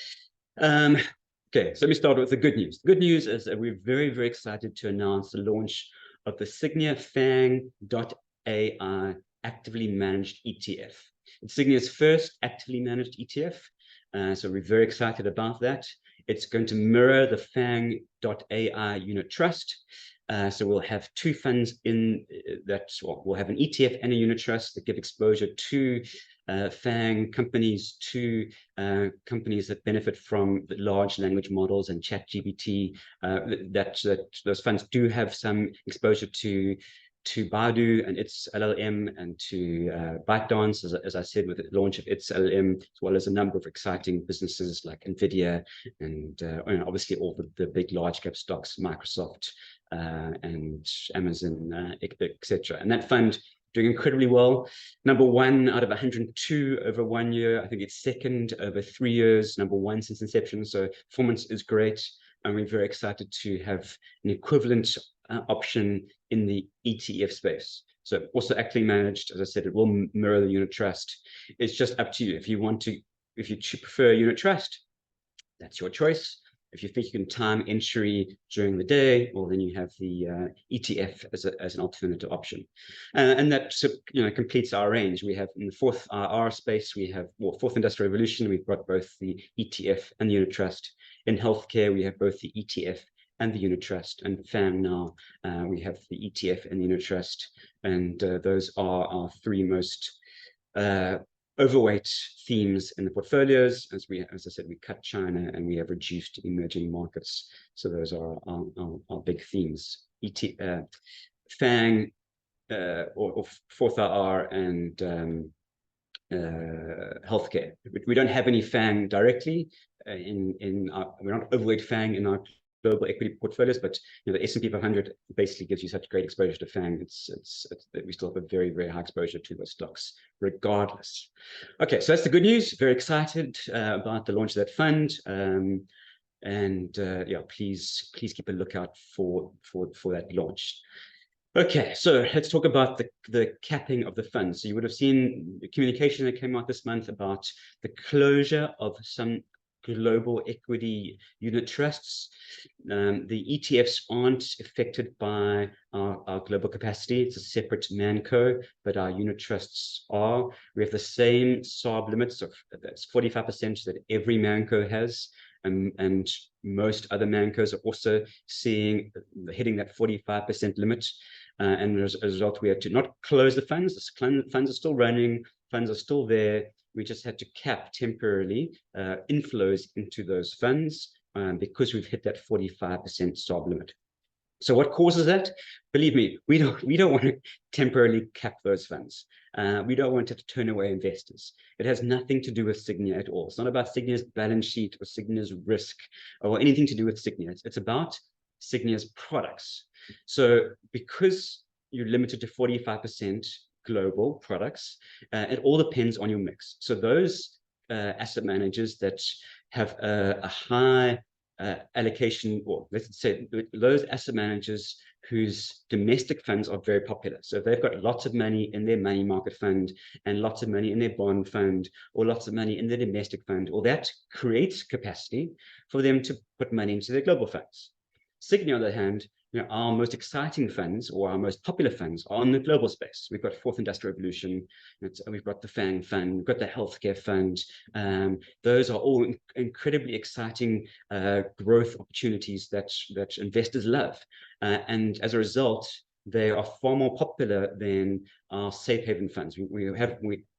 Okay, so let me start with the good news. The good news is that we're very, very excited to announce the launch of the Sygnia FANG.AI actively managed ETF. It's Sygnia's first actively managed ETF, so we're very excited about that. It's going to mirror the FANG.AI unit trust. So we'll have two funds in that, well, we'll have an ETF and a unit trust that give exposure to FANG companies, to companies that benefit from the large language models and ChatGPT. Those funds do have some exposure to Baidu and its LLM, and to ByteDance, as I said, with the launch of its LLM, as well as a number of exciting businesses like NVIDIA and obviously all the big large cap stocks, Microsoft and Amazon, etc. And that fund doing incredibly well. Number one out of 102 over 1 year. I think it's second over 3 years, number one since inception. So performance is great. And we're very excited to have an equivalent option in the ETF space. So also actively managed, as I said, it will mirror the unit trust. It's just up to you. If you prefer a unit trust, that's your choice. If you think you can time entry during the day, well, then you have the ETF as an alternative option. And that completes our range. We have in the fourth IR space, we have fourth industrial revolution, we've got both the ETF and the unit trust. In healthcare, we have both the ETF and the unit trust. And FAM now, we have the ETF and the unit trust. And those are our three most overweight themes in the portfolios. As I said, we cut China and we have reduced emerging markets. So those are our big themes. FANG or fourth IR and healthcare. We don't have any FANG directly we're not overweight FANG in our global equity portfolios, but the S&P 500 basically gives you such great exposure to FANG. We still have a very, very high exposure to those stocks, regardless. Okay, so that's the good news. Very excited about the launch of that fund, yeah, please keep a lookout for that launch. Okay, so let's talk about the capping of the fund. So you would have seen the communication that came out this month about the closure of some global equity unit trusts. The ETFs aren't affected by our global capacity. It's a separate manco, but our unit trusts are. We have the same SARB limits of that's 45% that every manco has. And most other mancos are also hitting that 45% limit. And as a result, we had to not close the funds. The funds are still running, funds are still there. We just had to cap temporarily inflows into those funds because we've hit that 45% SARB limit. So what causes that? Believe me, we don't want to temporarily cap those funds. We don't want to turn away investors. It has nothing to do with Sygnia at all. It's not about Sygnia's balance sheet or Sygnia's risk or anything to do with Sygnia. It's about Sygnia's products. So because you're limited to 45% global products, it all depends on your mix. So those asset managers that have a high allocation, or let's say those asset managers whose domestic funds are very popular. So if they've got lots of money in their money market fund and lots of money in their bond fund or lots of money in their domestic fund, or that creates capacity for them to put money into their global funds. Sygnia, on the other hand, our most exciting funds or our most popular funds are in the global space. We've got Fourth Industrial Revolution, we've got the FANG fund, we've got the healthcare fund. Those are all incredibly exciting growth opportunities that investors love. And as a result, they are far more popular than our safe haven funds. We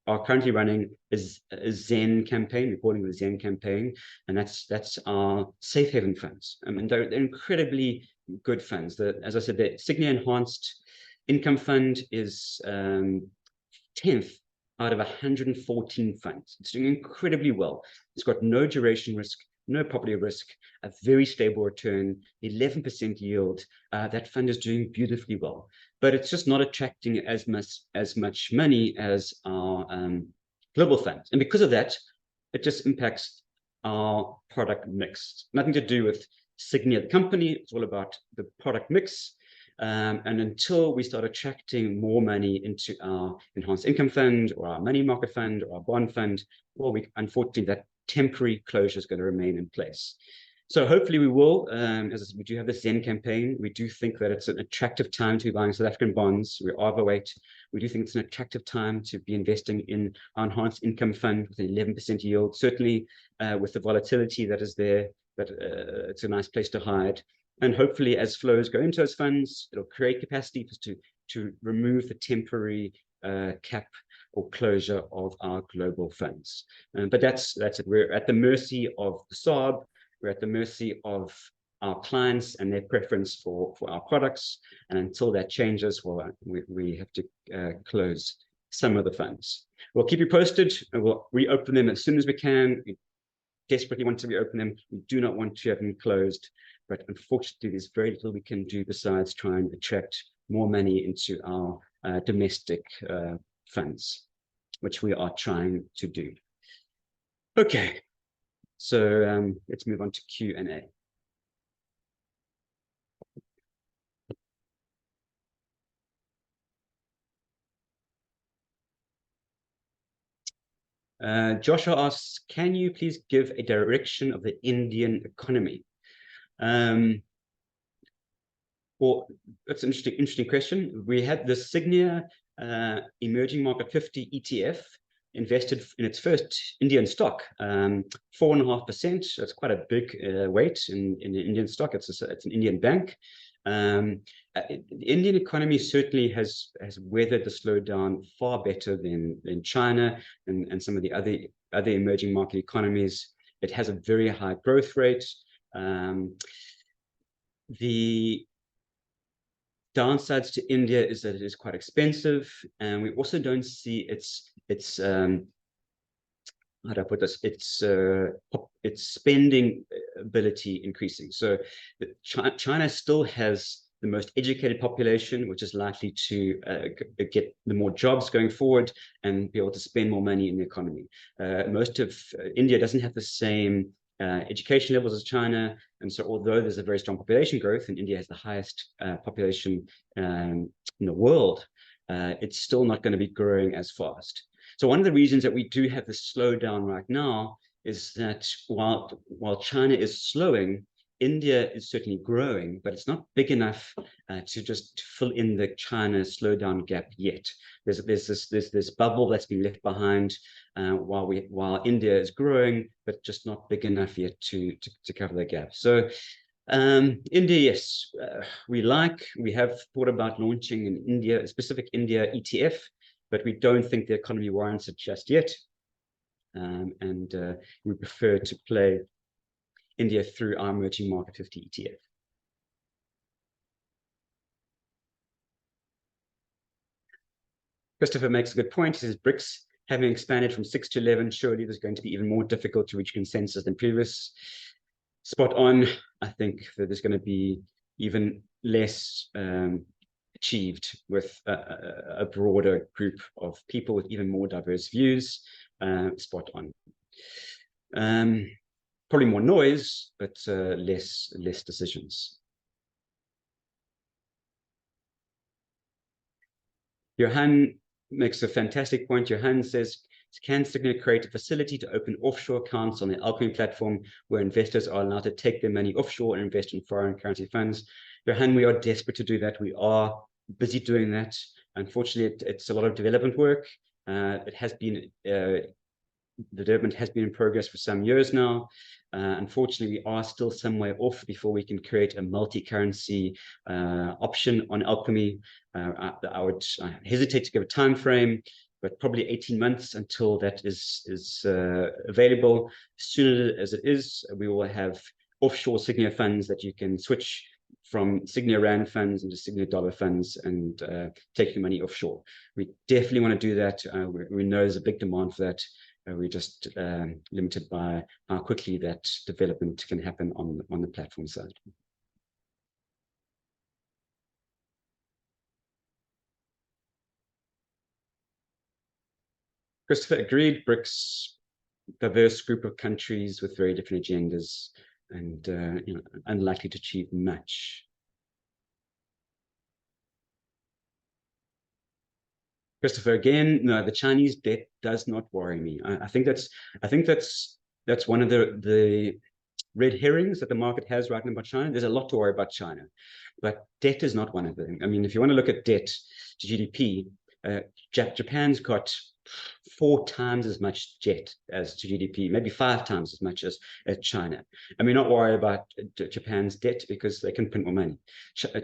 are currently running a Zen campaign. We're calling it the Zen campaign, and that's our safe haven funds. And they're incredibly good funds. As I said, the Sygnia Enhanced Income Fund is 10th out of 114 funds. It's doing incredibly well. It's got no duration risk, no property risk, a very stable return, 11% yield. That fund is doing beautifully well, but it's just not attracting as much money as our global funds. And because of that, it just impacts our product mix. Nothing to do with Sygnia, the company. It's all about the product mix. And until we start attracting more money into our enhanced income fund or our money market fund or our bond fund, well, unfortunately, that temporary closure is going to remain in place. So hopefully we will, as I said, we do have the Zen campaign. We do think that it's an attractive time to be buying South African bonds. We are overweight. We do think it's an attractive time to be investing in our enhanced income fund with an 11% yield. Certainly with the volatility that is there, but it's a nice place to hide. And hopefully as flows go into those funds, it'll create capacity to remove the temporary cap or closure of our global funds. But that's it. We're at the mercy of the SARB. We're at the mercy of our clients and their preference for our products. And until that changes, well, we have to close some of the funds. We'll keep you posted, and we'll reopen them as soon as we can. We desperately want to reopen them. We do not want to have them closed. But unfortunately, there's very little we can do besides try and attract more money into our domestic funds, which we are trying to do. Okay. So let's move on to Q&A. Joshua asks, can you please give a direction of the Indian economy? Well, that's an interesting question. We had the Sygnia Emerging Market 50 ETF invested in its first Indian stock, 4.5%. That's quite a big weight in an Indian stock. It's an Indian bank. The Indian economy certainly has weathered the slowdown far better than China and some of the other emerging market economies. It has a very high growth rate. The downsides to India is that it is quite expensive, and we also don't see its how do I put this? Its spending ability increasing. So China still has the most educated population, which is likely to get the more jobs going forward and be able to spend more money in the economy. Most of India doesn't have the same education levels as China, and so although there's a very strong population growth and India has the highest population in the world, it's still not going to be growing as fast. So one of the reasons that we do have this slowdown right now is that while China is slowing, India is certainly growing, but it's not big enough to just fill in the China slowdown gap yet. There's this bubble that's been left behind while India is growing, but just not big enough yet to cover the gap. So India, yes, we have thought about launching a specific India ETF, but we don't think the economy warrants it just yet. And we prefer to play India through our emerging market 50 ETF. Christopher makes a good point. He says BRICS having expanded from 6 to 11, surely there's going to be even more difficult to reach consensus than previous. Spot on. I think that there's going to be even less achieved with a broader group of people with even more diverse views. Spot on. Probably more noise, but less decisions. Johan makes a fantastic point. Johan says, can Sygnia create a facility to open offshore accounts on the Alchemy platform where investors are allowed to take their money offshore and invest in foreign currency funds? Johan, we are desperate to do that. We are busy doing that. Unfortunately, it's a lot of development work. It has been the development has been in progress for some years now. Unfortunately, we are still some way off before we can create a multi-currency option on Alchemy. I would hesitate to give a time frame, but probably 18 months until that is available. As soon as it is, we will have offshore Sygnia funds that you can switch from Sygnia Rand funds into Sygnia dollar funds and take your money offshore. We definitely want to do that. We know there's a big demand for that. We're just limited by how quickly that development can happen on the platform side. Christopher agreed. BRICS, diverse group of countries with very different agendas and unlikely to achieve much. Christopher, again, no, the Chinese debt does not worry me. I think that's one of the red herrings that the market has right now about China. There's a lot to worry about China, but debt is not one of them. I mean, if you want to look at debt to GDP, Japan's got 4 times as much debt as to GDP, maybe 5 times as much as China. And we're not worried about Japan's debt because they can print more money.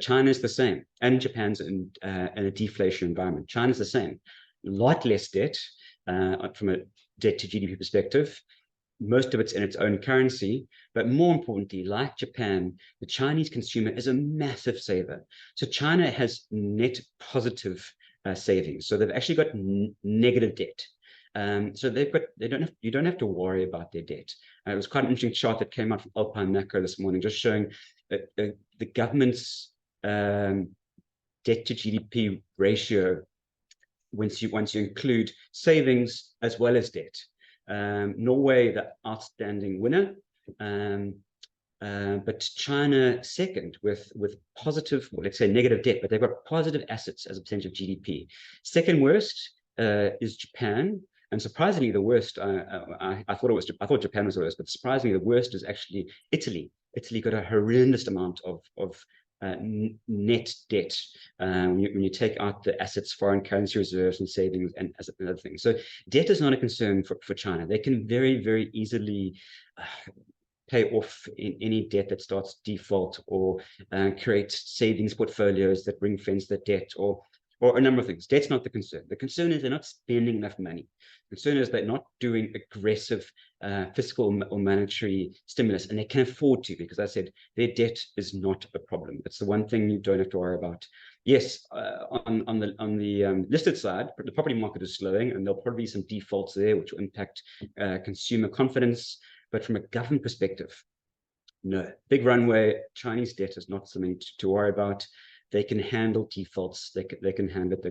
China is the same, and Japan's in a deflation environment. China's the same, a lot less debt from a debt to GDP perspective. Most of it's in its own currency, but more importantly, like Japan, the Chinese consumer is a massive saver. So China has net positive savings. So they've actually got negative debt. So you don't have to worry about their debt. It was quite an interesting chart that came out from Alpine Macro this morning, just showing the government's debt to GDP ratio once you include savings as well as debt. Norway, the outstanding winner, but China second with positive, well, let's say negative debt, but they've got positive assets as a percentage of GDP. Second worst is Japan, and surprisingly, the worst. I thought Japan was the worst, but surprisingly, the worst is actually Italy. Italy got a horrendous amount of net debt when you take out the assets, foreign currency reserves, and savings, and other things. So debt is not a concern for China. They can very, very easily pay off in any debt that starts default, or create savings portfolios that ring fence the debt, or a number of things. Debt's not the concern. The concern is they're not spending enough money. The concern is they're not doing aggressive fiscal or monetary stimulus, and they can afford to, because I said their debt is not a problem. It's the one thing you don't have to worry about. Yes, on the listed side, the property market is slowing, and there'll probably be some defaults there, which will impact consumer confidence. But from a government perspective, no. Big runway. Chinese debt is not something to worry about. They can handle defaults. They can handle it.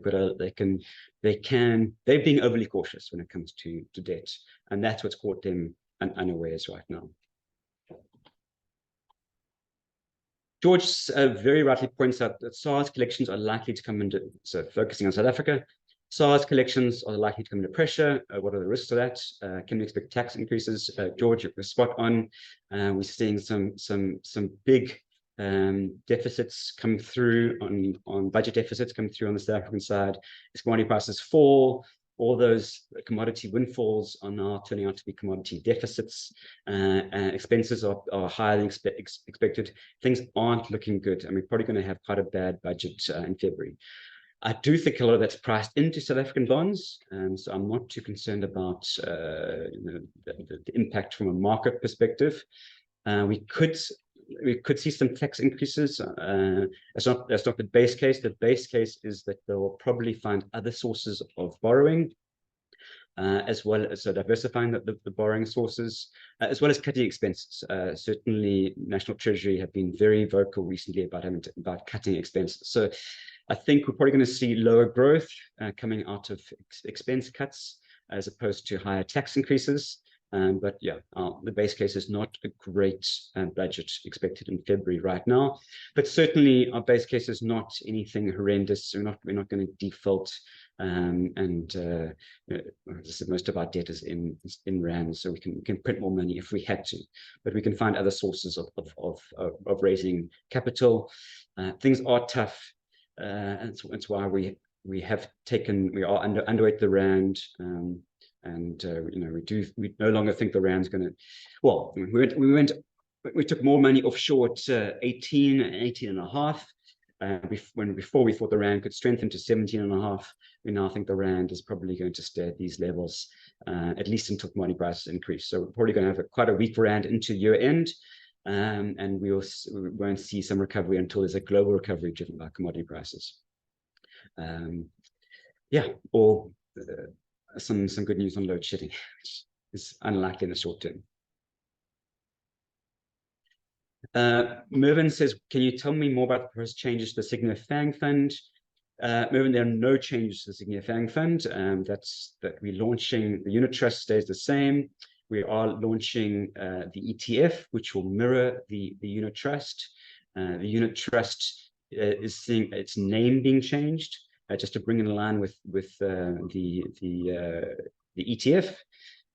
They're being overly cautious when it comes to debt, and that's what's caught them unawares right now. George very rightly points out that SARS collections are likely to come into, so focusing on South Africa, SARS collections are likely to come into pressure. What are the risks of that? Can we expect tax increases? George, you're spot on. We're seeing some big deficits come through on budget deficits come through on the South African side. As commodity prices fall, all those commodity windfalls are now turning out to be commodity deficits. Expenses are higher than expected. Things aren't looking good, and we're probably going to have quite a bad budget in February. I do think a lot of that's priced into South African bonds, so I'm not too concerned about the impact from a market perspective. We could see some tax increases. That's not the base case. The base case is that they'll probably find other sources of borrowing, as well as diversifying the borrowing sources, as well as cutting expenses. Certainly, National Treasury have been very vocal recently about cutting expenses. So I think we're probably going to see lower growth coming out of expense cuts as opposed to higher tax increases. But yeah, the base case is not a great budget expected in February right now. But certainly our base case is not anything horrendous. We're not going to default. As I said, most of our debt is in rand, so we can print more money if we had to. But we can find other sources of raising capital. Things are tough. And that's why we are underweight the rand, we no longer think the rand's going to. Well, we took more money offshore at 18 and a half. Before we thought the rand could strengthen to 17 and a half. We now think the rand is probably going to stay at these levels at least until commodity prices increase. So we're probably going to have quite a weak rand into year end. And we won't see some recovery until there's a global recovery driven by commodity prices. Or some good news on load shedding, which is unlikely in the short term. Mervyn says, can you tell me more about the proposed changes to the Sygnia FANG fund? Mervyn, there are no changes to the Sygnia FANG fund. That we're launching, the unit trust stays the same. We are launching the ETF, which will mirror the unit trust. The unit trust is seeing its name being changed, just to bring in line with the ETF.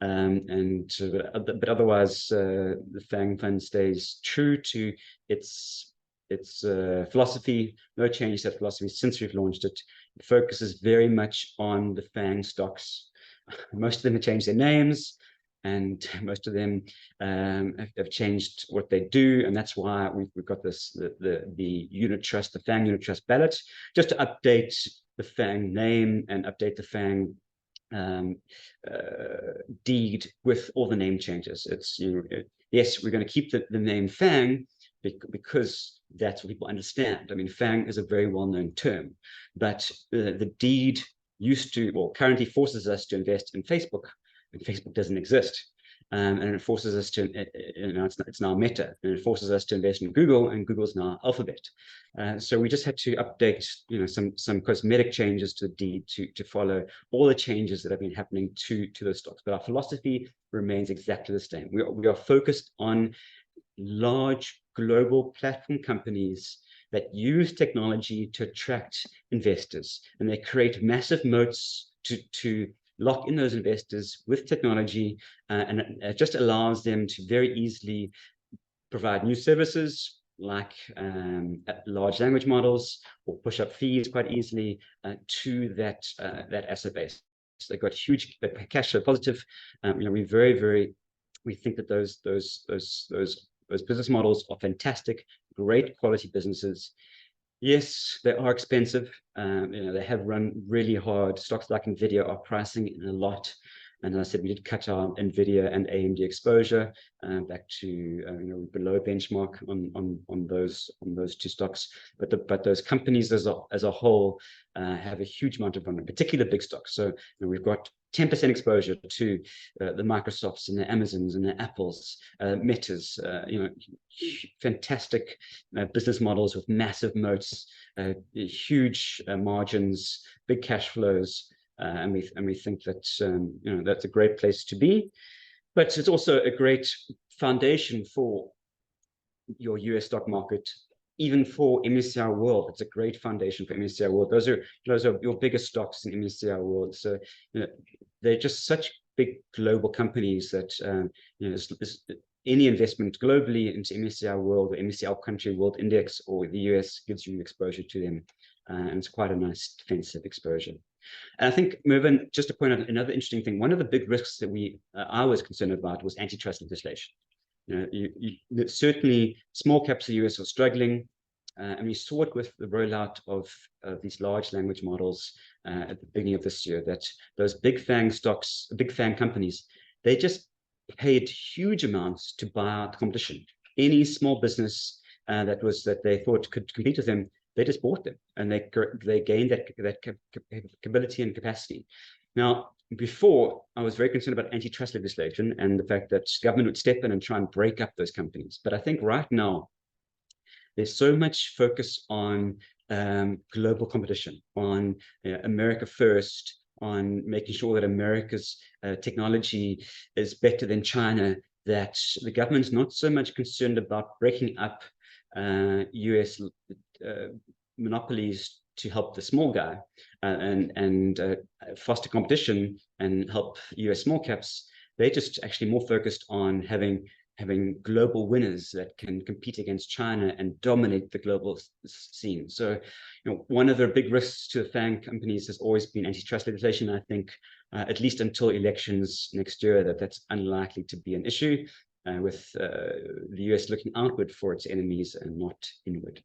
But otherwise, the FANG fund stays true to its philosophy. No change to that philosophy since we've launched it. It focuses very much on the FANG stocks. Most of them have changed their names, and most of them have changed what they do, and that's why we've got this the unit trust, the FANG unit trust ballot, just to update the FANG name and update the FANG deed with all the name changes. It's, yes, we're going to keep the name FANG because that's what people understand. I mean, FANG is a very well-known term, but the deed used to, or currently forces us to invest in Facebook, and Facebook doesn't exist. And it forces us to, it's now Meta, and it forces us to invest in Google, and Google's now Alphabet. So we just had to update, some cosmetic changes to the deed to follow all the changes that have been happening to those stocks. But our philosophy remains exactly the same. We are focused on large global platform companies that use technology to attract investors, and they create massive moats to lock in those investors with technology, and it just allows them to very easily provide new services like large language models, or push up fees quite easily to that asset base. So they've got huge cash flow positive. We think that those business models are fantastic, great quality businesses. Yes, they are expensive. They have run really hard. Stocks like NVIDIA are pricing in a lot. And as I said, we did cut our NVIDIA and AMD exposure back to below benchmark on those two stocks. But those companies as a whole have a huge amount of run, particularly big stocks. So we've got 10% exposure to the Microsofts and the Amazons and the Apples, Metas, fantastic business models with massive moats, huge margins, big cash flows, and we think that that's a great place to be. But it's also a great foundation for your US stock market. Even for MSCI World, it's a great foundation for MSCI World. Those are your biggest stocks in MSCI World. So they're just such big global companies that any investment globally into MSCI World or MSCI Country World Index or the US gives you exposure to them, and it's quite a nice defensive exposure. And I think, Mervyn, just to point out another interesting thing, one of the big risks that I was concerned about was antitrust legislation. Certainly small caps in the US are struggling, and we saw it with the rollout of these large language models at the beginning of this year, that those big FANG stocks, big FANG companies, they just paid huge amounts to buy out the competition. Any small business that they thought could compete with them, they just bought them, and they gained that capability and capacity. Now, before, I was very concerned about antitrust legislation and the fact that government would step in and try and break up those companies. But I think right now, there's so much focus on global competition, on America first, on making sure that America's technology is better than China, that the government's not so much concerned about breaking up US monopolies to help the small guy and foster competition and help US small caps. They're just actually more focused on having global winners that can compete against China and dominate the global scene. So, one of the big risks to the FANG companies has always been antitrust legislation. I think at least until elections next year, that's unlikely to be an issue, with the US looking outward for its enemies and not inward.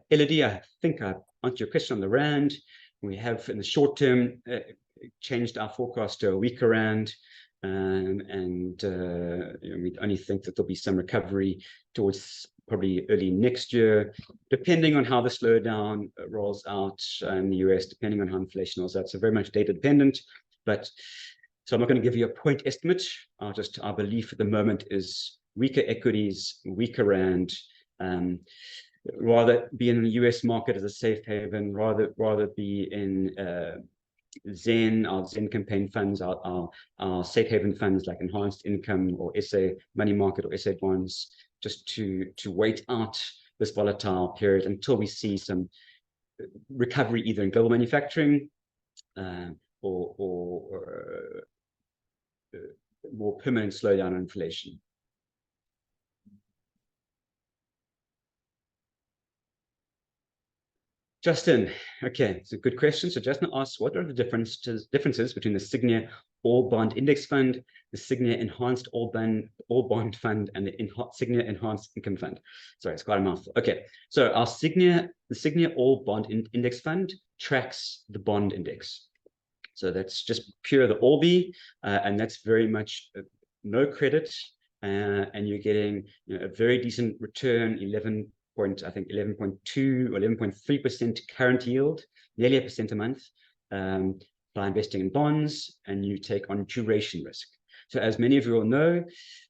Elodie, I think I answered your question on the Rand. We have, in the short term, changed our forecast to a weaker Rand, and we only think that there'll be some recovery towards probably early next year, depending on how the slowdown rolls out in the US, depending on how inflation rolls out. So very much data dependent, but so I'm not going to give you a point estimate. Our belief at the moment is weaker equities, weaker Rand, rather be in the US market as a safe haven, rather be in Zen, our Zen campaign funds, our safe haven funds like Enhanced Income or SA Money Market or SA Bonds, just to wait out this volatile period until we see some recovery either in global manufacturing more permanent slowdown in inflation. Justin, okay, it's a good question. So Justin asks, what are the differences between the Sygnia All Bond Index Fund, the Sygnia Enhanced All Bond Fund, and the Sygnia Enhanced Income Fund? Sorry, it's quite a mouthful. Okay, so the Sygnia All Bond Index Fund tracks the bond index. So that's just pure the ALLB, and that's very much no credit, and you're getting a very decent return, 11.2 or 11.3% current yield, nearly 1% a month, by investing in bonds, and you take on duration risk. So as many of you all know,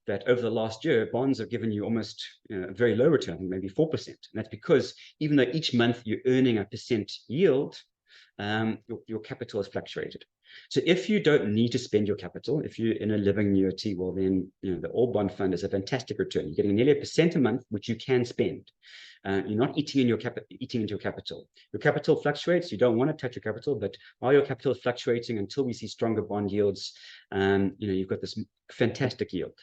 that over the last year, bonds have given you almost a very low return, maybe 4%. And that's because even though each month you're earning a percent yield, your capital has fluctuated. So if you don't need to spend your capital, if you're in a living annuity, well then the All Bond Fund is a fantastic return. You're getting nearly 1% a month, which you can spend. You're not eating into your capital. Your capital fluctuates. You don't want to touch your capital, but while your capital is fluctuating until we see stronger bond yields, you've got this fantastic yield.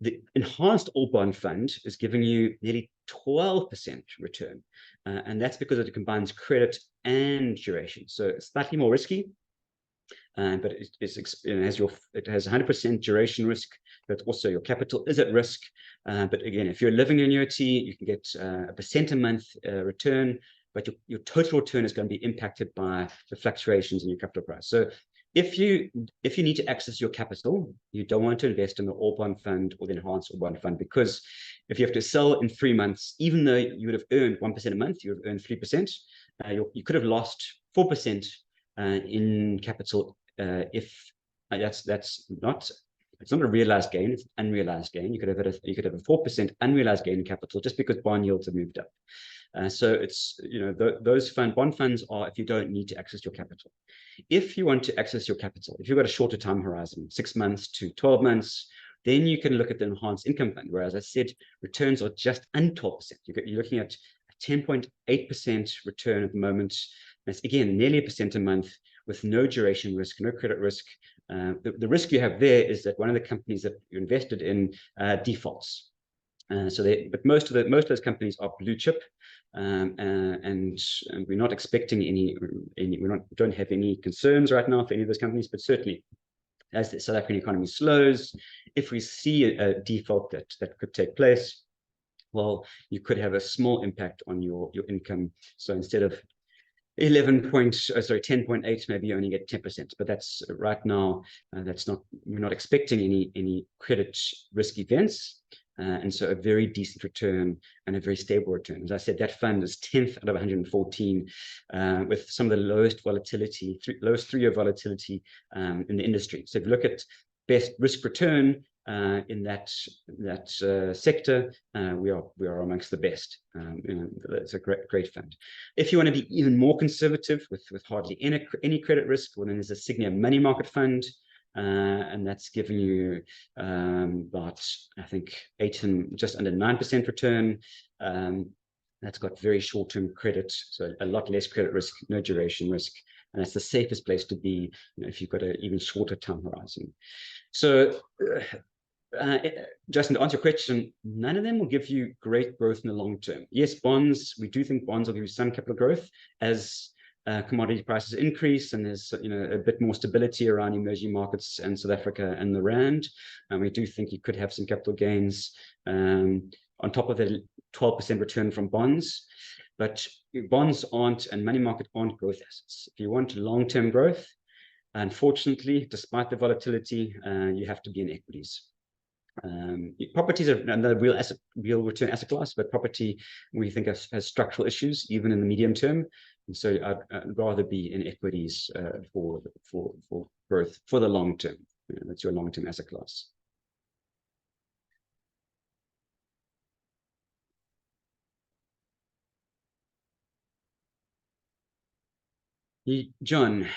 The Enhanced All Bond Fund is giving you nearly 12% return, and that's because it combines credit and duration. So it's slightly more risky, but it has 100% duration risk, but also your capital is at risk. But again, if you're a living annuity, you can get 1% a month return, but your total return is going to be impacted by the fluctuations in your capital price. So if you need to access your capital, you don't want to invest in the All Bond Fund or the Enhanced All Bond Fund, because if you have to sell in 3 months, even though you would have earned 1% a month, you would have earned 3%. You could have lost 4% in capital if it's not a realized gain, it's an unrealized gain. You could have a 4% unrealized gain in capital just because bond yields have moved up. So it's those bond funds are if you don't need to access your capital. If you want to access your capital, if you've got a shorter time horizon, 6 months to 12 months, then you can look at the Enhanced Income Fund, where, as I said, returns are just under 12%. You're looking at a 10.8% return at the moment. That's again nearly 1% a month, with no duration risk, no credit risk. The risk you have there is that one of the companies that you invested in defaults. But most of those companies are blue chip, and we're not expecting don't have any concerns right now for any of those companies. But certainly, as the South African economy slows, if we see a default that could take place, well, you could have a small impact on your income. So instead of 10.8, maybe you only get 10%, but that's right now, we're not expecting any credit risk events. And so a very decent return and a very stable return. As I said, that fund is 10th out of 114, with some of the lowest volatility, lowest 3-year volatility in the industry. So if you look at best risk return in that sector, we are amongst the best. It's a great fund. If you want to be even more conservative with hardly any credit risk, well, then there's a Sygnia money market fund. And that's giving you about, I think, just under 9% return. That's got very short-term credit, so a lot less credit risk, no duration risk, and that's the safest place to be if you've got an even shorter time horizon. So, Justin, to answer your question, none of them will give you great growth in the long term. Yes, bonds, we do think bonds will give you some capital growth as commodity prices increase, and there's a bit more stability around emerging markets and South Africa and the rand, and we do think you could have some capital gains on top of the 12% return from bonds. But bonds aren't, and money market aren't growth assets. If you want long-term growth, unfortunately, despite the volatility, you have to be in equities. Properties are another real return asset class, but property we think has structural issues even in the medium term, and so I'd rather be in equities for growth for the long term. That's your long-term asset class. John.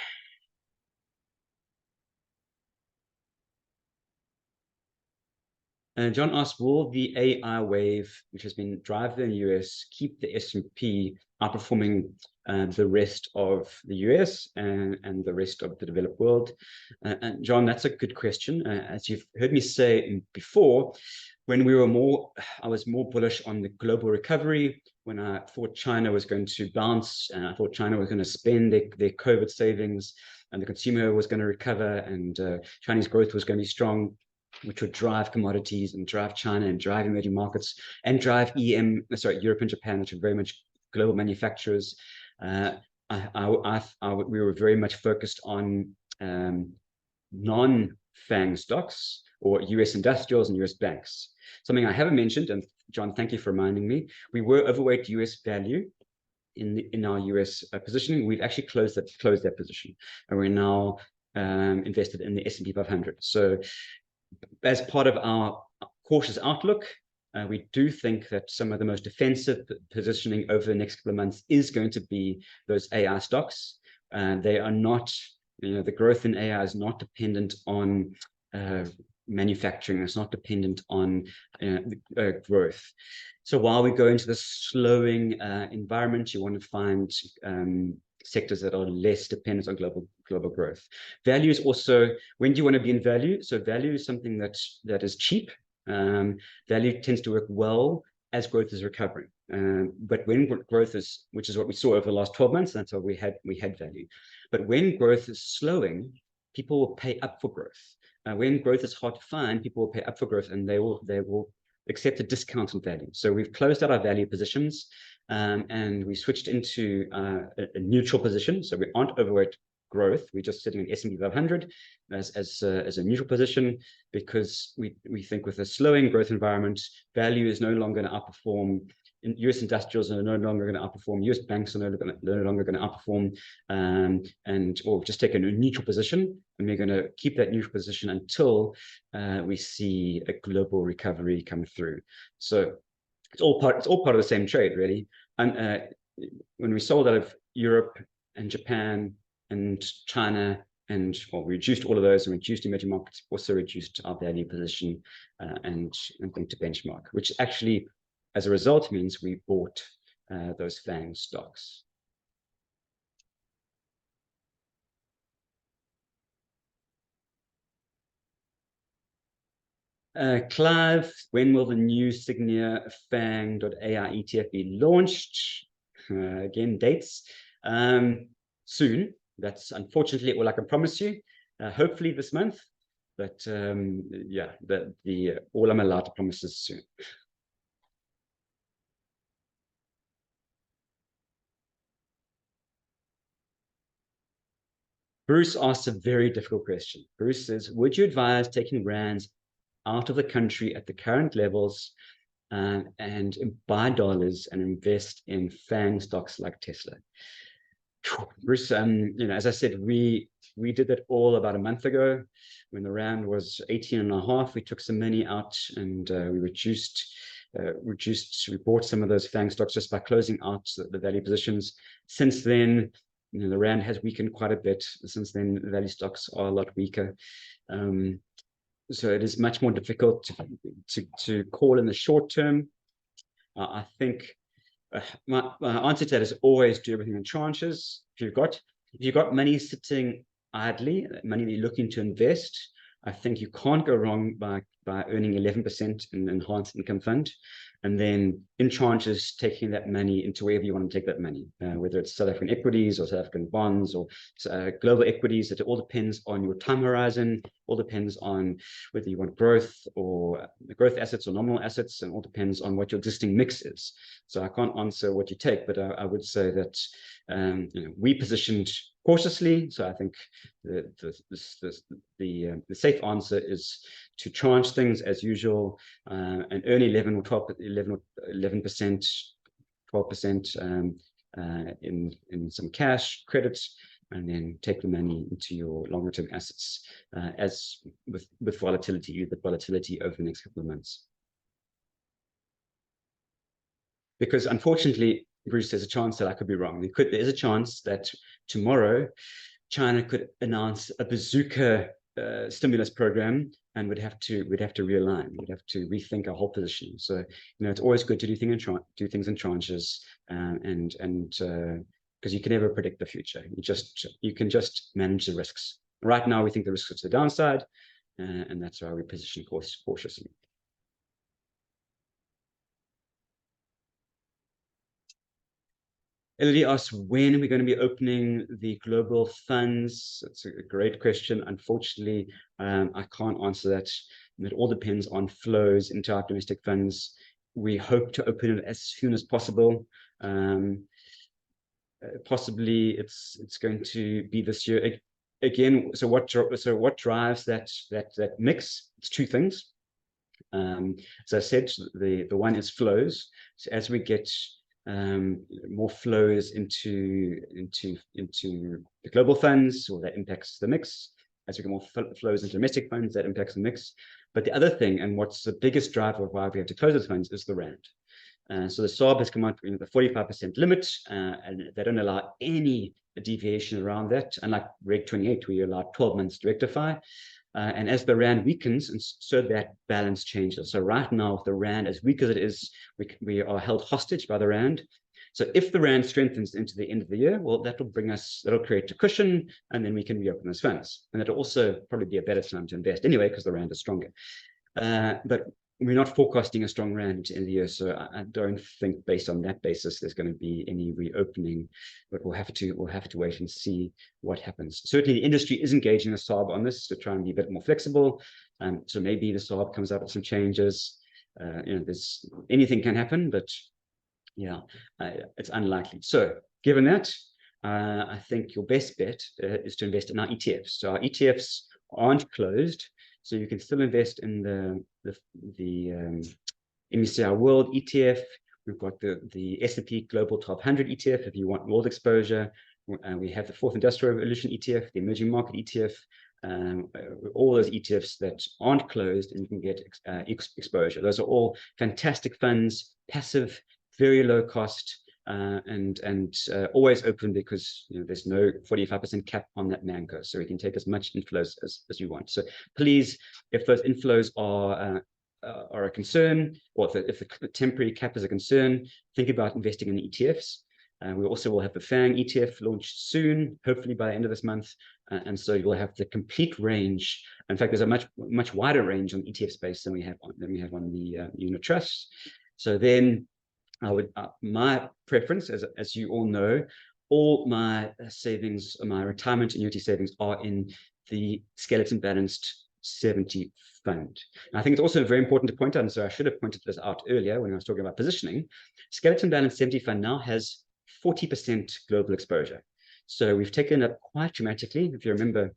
John asked, will the AI wave, which has been driving the US, keep the S&P outperforming the rest of the US and the rest of the developed world? And John, that's a good question. As you've heard me say before, when I was more bullish on the global recovery, when I thought China was going to bounce, and I thought China was going to spend their COVID savings, and the consumer was going to recover, and Chinese growth was going to be strong, which would drive commodities and drive China and drive emerging markets and drive Europe and Japan, which are very much global manufacturers. We were very much focused on non-FANG stocks or US industrials and US banks. Something I haven't mentioned, and John, thank you for reminding me, we were overweight US value in our US positioning. We've actually closed that position, and we're now invested in the S&P 500. So as part of our cautious outlook, we do think that some of the most defensive positioning over the next couple of months is going to be those AI stocks. They are not, the growth in AI is not dependent on manufacturing. It's not dependent on growth. So while we go into the slowing environment, you want to find sectors that are less dependent on global growth. Value is also, when do you want to be in value? So value is something that is cheap. Value tends to work well as growth is recovering. But when growth is, which is what we saw over the last 12 months, that's why we had value. But when growth is slowing, people will pay up for growth. When growth is hard to find, people will pay up for growth, and they will accept a discount on value. So we've closed out our value positions, and we switched into a neutral position. So we aren't overweight growth. We're just sitting in S&P 500 as a neutral position, because we think with a slowing growth environment, value is no longer going to outperform. US industrials are no longer going to outperform. US banks are no longer going to outperform, or just take a neutral position, and we're going to keep that neutral position until we see a global recovery come through. So it's all part of the same trade, really. And when we sold out of Europe and Japan and China, and we reduced all of those and reduced emerging markets, also reduced our value position and going to benchmark, which actually, as a result, means we bought those FANG stocks. Clive, when will the new Sygnia FANG.AI ETF be launched? Again, dates. Soon. That's unfortunately all I can promise you. Hopefully this month, but yeah, all I'm allowed to promise is soon. Bruce asks a very difficult question. Bruce says, would you advise taking rands out of the country at the current levels and buy dollars and invest in FANG stocks like Tesla? Bruce, as I said, we did that all about a month ago when the rand was 18.5. We took some money out and we bought some of those FANG stocks just by closing out the value positions. Since then, the rand has weakened quite a bit. Since then, the value stocks are a lot weaker. So it is much more difficult to call in the short term. I think my answer to that is always do everything in tranches. If you've got money sitting idly, money that you're looking to invest, I think you can't go wrong by earning 11% in enhanced income fund, and then in tranches taking that money into wherever you want to take that money, whether it's South African equities or South African bonds or global equities. It all depends on your time horizon, all depends on whether you want growth or growth assets or nominal assets, and all depends on what your existing mix is. So I can't answer what you take, but I would say that we positioned cautiously. So I think the safe answer is to tranche things as usual and earn 11 or 11%, 12% in some cash credits, and then take the money into your longer term assets as with volatility over the next couple of months. Because unfortunately, Bruce, there's a chance that I could be wrong. There is a chance that tomorrow China could announce a bazooka stimulus program, and we'd have to realign. We'd have to rethink our whole position. So it's always good to do things in tranches, and because you can never predict the future. You can just manage the risks. Right now, we think the risks are to the downside, and that's why we position cautiously. Elodie asks, when are we going to be opening the global funds? That's a great question. Unfortunately, I can't answer that. It all depends on flows into our domestic funds. We hope to open it as soon as possible. Possibly it's going to be this year again. So what drives that mix? It's two things. As I said, the one is flows. So as we get more flows into the global funds, or that impacts the mix. As we get more flows into domestic funds, that impacts the mix. But the other thing, and what's the biggest driver of why we have to close those funds, is the rand. So the SARB has come out with the 45% limit, and they don't allow any deviation around that. Unlike Reg 28, where you allow 12 months to rectify. And as the rand weakens, and so that balance changes. So right now, with the rand as weak as it is, we are held hostage by the rand. So if the rand strengthens into the end of the year, well, that'll create a cushion, and then we can reopen those funds. And it'll also probably be a better time to invest anyway, because the rand is stronger. But we're not forecasting a strong rand in the year, so I don't think, based on that basis, there's going to be any reopening. But we'll have to wait and see what happens. Certainly, the industry is engaging the SARB on this to try and be a bit more flexible. So maybe the SARB comes up with some changes. There's anything can happen, but yeah, it's unlikely. So given that, I think your best bet is to invest in our ETFs. So our ETFs aren't closed, so you can still invest in the MSCI World ETF. We've got the S&P Global Top 100 ETF if you want world exposure. We have the Fourth Industrial Revolution ETF, the Emerging Market ETF, all those ETFs that aren't closed, and you can get exposure. Those are all fantastic funds, passive, very low cost, and always open, because there's no 45% cap on that mango, so we can take as much inflows as you want. So please, if those inflows are a concern, or if the temporary cap is a concern, think about investing in the ETFs. We also will have the FANG ETF launched soon, hopefully by the end of this month, and so you'll have the complete range. In fact, there's a much wider range on the ETF space than we have on the unit trusts. So then, my preference, as you all know, all my savings, my retirement annuity savings, are in the skeleton balanced 70 fund. And I think it's also very important to point out, and so I should have pointed this out earlier when I was talking about positioning. Skeleton balanced 70 fund now has 40% global exposure. So we've taken it up quite dramatically. If you remember,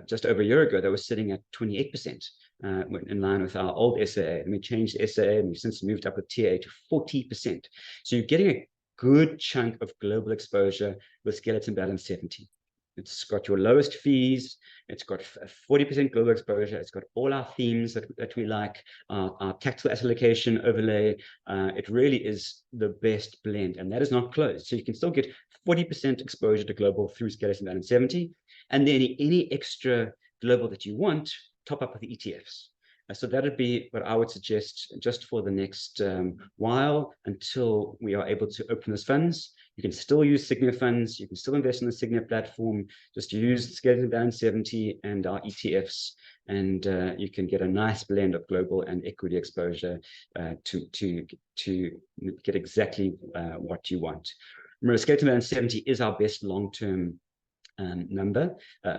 just over a year ago, they were sitting at 28%, in line with our old SAA. And we changed the SAA, and we've since moved up with TA to 40%. So you're getting a good chunk of global exposure with skeleton balance 70. It's got your lowest fees. It's got 40% global exposure. It's got all our themes that we like, our tactical asset allocation overlay. It really is the best blend, and that is not closed. So you can still get 40% exposure to global through skeleton balance 70. And then any extra global that you want, top up with the ETFs. So that would be what I would suggest just for the next while, until we are able to open those funds. You can still use Sygnia funds. You can still invest in the Sygnia platform. Just use skeleton balance 70 and our ETFs, and you can get a nice blend of global and equity exposure to get exactly what you want. Remember, skeleton balance 70 is our best long-term number,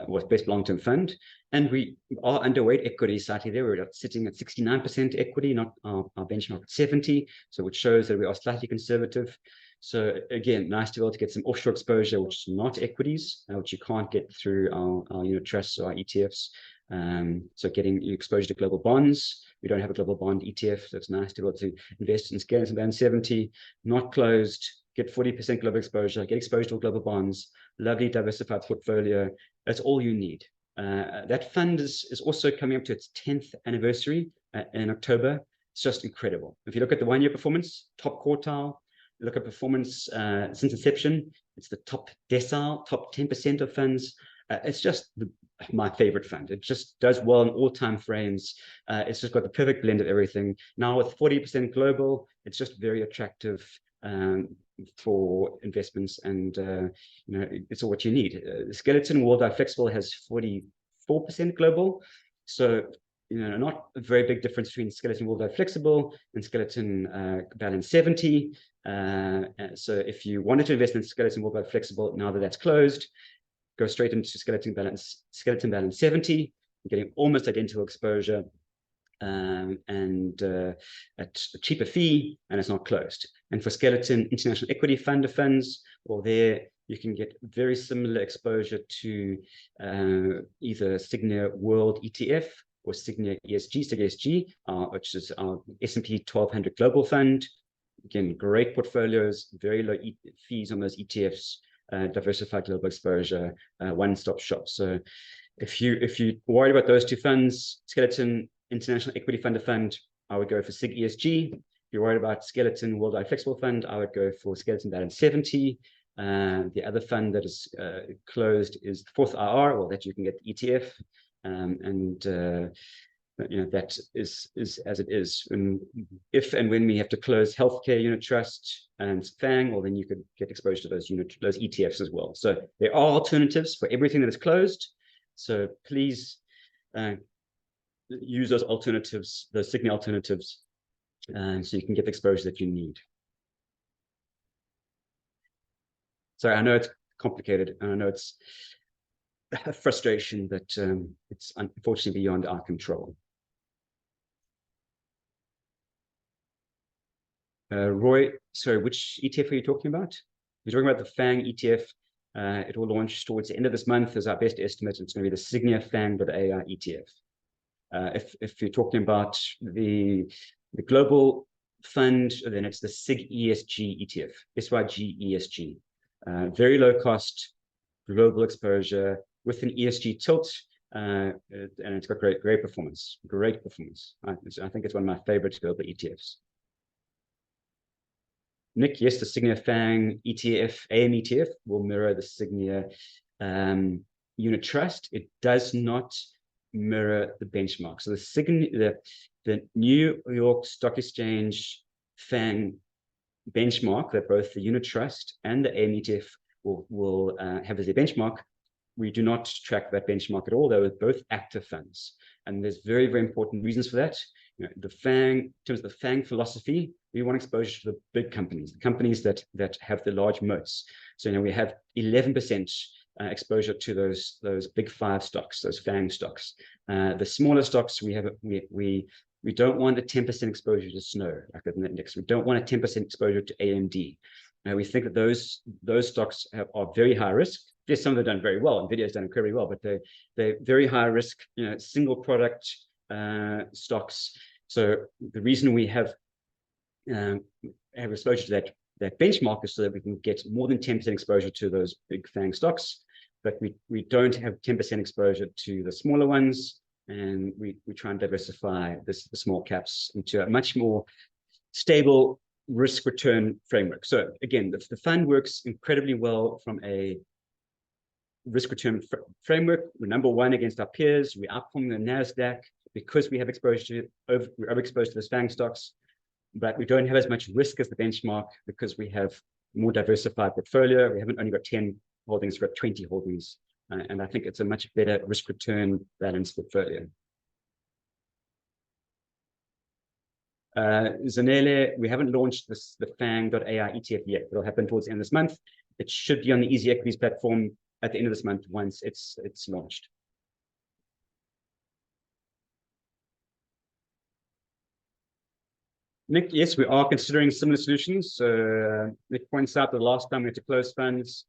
was best long-term fund, and we are underweight equity slightly there. We're sitting at 69% equity, not our benchmark at 70, so which shows that we are slightly conservative. So again, nice to be able to get some offshore exposure, which is not equities, which you can't get through our unit trusts or our ETFs. So getting exposure to global bonds. We don't have a global bond ETF, so it's nice to be able to invest in skeleton balance 70, not closed, get 40% global exposure, get exposure to global bonds, lovely diversified portfolio. That's all you need. That fund is also coming up to its 10th anniversary in October. It's just incredible. If you look at the 1-year performance, top quartile. Look at performance since inception, it's the top decile, top 10% of funds. It's just my favorite fund. It just does well in all time frames. It's just got the perfect blend of everything. Now with 40% global, it's just very attractive for investments, and it's all what you need. Skeleton Worldwide Flexible has 44% global, so not a very big difference between Skeleton Worldwide Flexible and Skeleton Balance 70. So if you wanted to invest in Skeleton Worldwide Flexible, now that that's closed, go straight into Skeleton Balance 70, getting almost identical exposure and at a cheaper fee, and it's not closed. And for Skeleton International Equity Fund of Funds, well, there you can get very similar exposure to either Sygnia World ETF or Sygnia ESG, which is our S&P 1200 Global Fund. Again, great portfolios, very low fees on those ETFs. Diversified global exposure, one-stop shop. So if you're worried about those two funds, Skeleton International Equity Fund of Fund, I would go for Sig ESG. If you're worried about Skeleton Worldwide Flexible Fund, I would go for Skeleton Balance 70. The other fund that is closed is the fourth IR, well, that you can get the ETF, that is as it is. And if and when we have to close healthcare unit trust and FANG, well, then you could get exposure to those ETFs as well. So there are alternatives for everything that is closed. So please use those alternatives, those Sygnia alternatives, so you can get the exposure that you need. So I know it's complicated, and I know it's a frustration that it's unfortunately beyond our control. Roy, sorry, which ETF are you talking about? You're talking about the FANG ETF. It will launch towards the end of this month as our best estimate. It's going to be the Sygnia FANG.AI ETF. If you're talking about the global fund, then it's the Sig ESG ETF, SYG ESG. Very low cost, global exposure with an ESG tilt, and it's got great performance. Great performance. I think it's one of my favorite global ETFs. Nick, yes, the Sygnia FANG ETF, AMETF, will mirror the Sygnia unit trust. It does not mirror the benchmark. So the New York Stock Exchange FANG benchmark that both the unit trust and the AMETF will have as their benchmark, we do not track that benchmark at all. They were both active funds. And there's very, very important reasons for that. The FANG, in terms of the FANG philosophy, we want exposure to the big companies, the companies that have the large moats. So we have 11% exposure to those big five stocks, those FANG stocks. The smaller stocks, we don't want a 10% exposure to Snow, like the index. We don't want a 10% exposure to AMD. We think that those stocks are very high risk. Yes, some of them done very well. NVIDIA's done incredibly well, but they're very high risk, single product stocks. So the reason we have exposure to that benchmark is so that we can get more than 10% exposure to those big FANG stocks, but we don't have 10% exposure to the smaller ones, and we try and diversify the small caps into a much more stable risk return framework. So again, the fund works incredibly well from a risk return framework. We're number one against our peers. We outperform the NASDAQ because we have exposure we're overexposed to those FANG stocks, but we don't have as much risk as the benchmark because we have more diversified portfolio. We haven't only got 10 holdings, we've got 20 holdings. And I think it's a much better risk return balanced portfolio. Zanele, we haven't launched the FANG.AI ETF yet. It'll happen towards the end of this month. It should be on the Easy Equities platform at the end of this month once it's launched. Nick, yes, we are considering similar solutions. Nick points out the last time we had to close funds,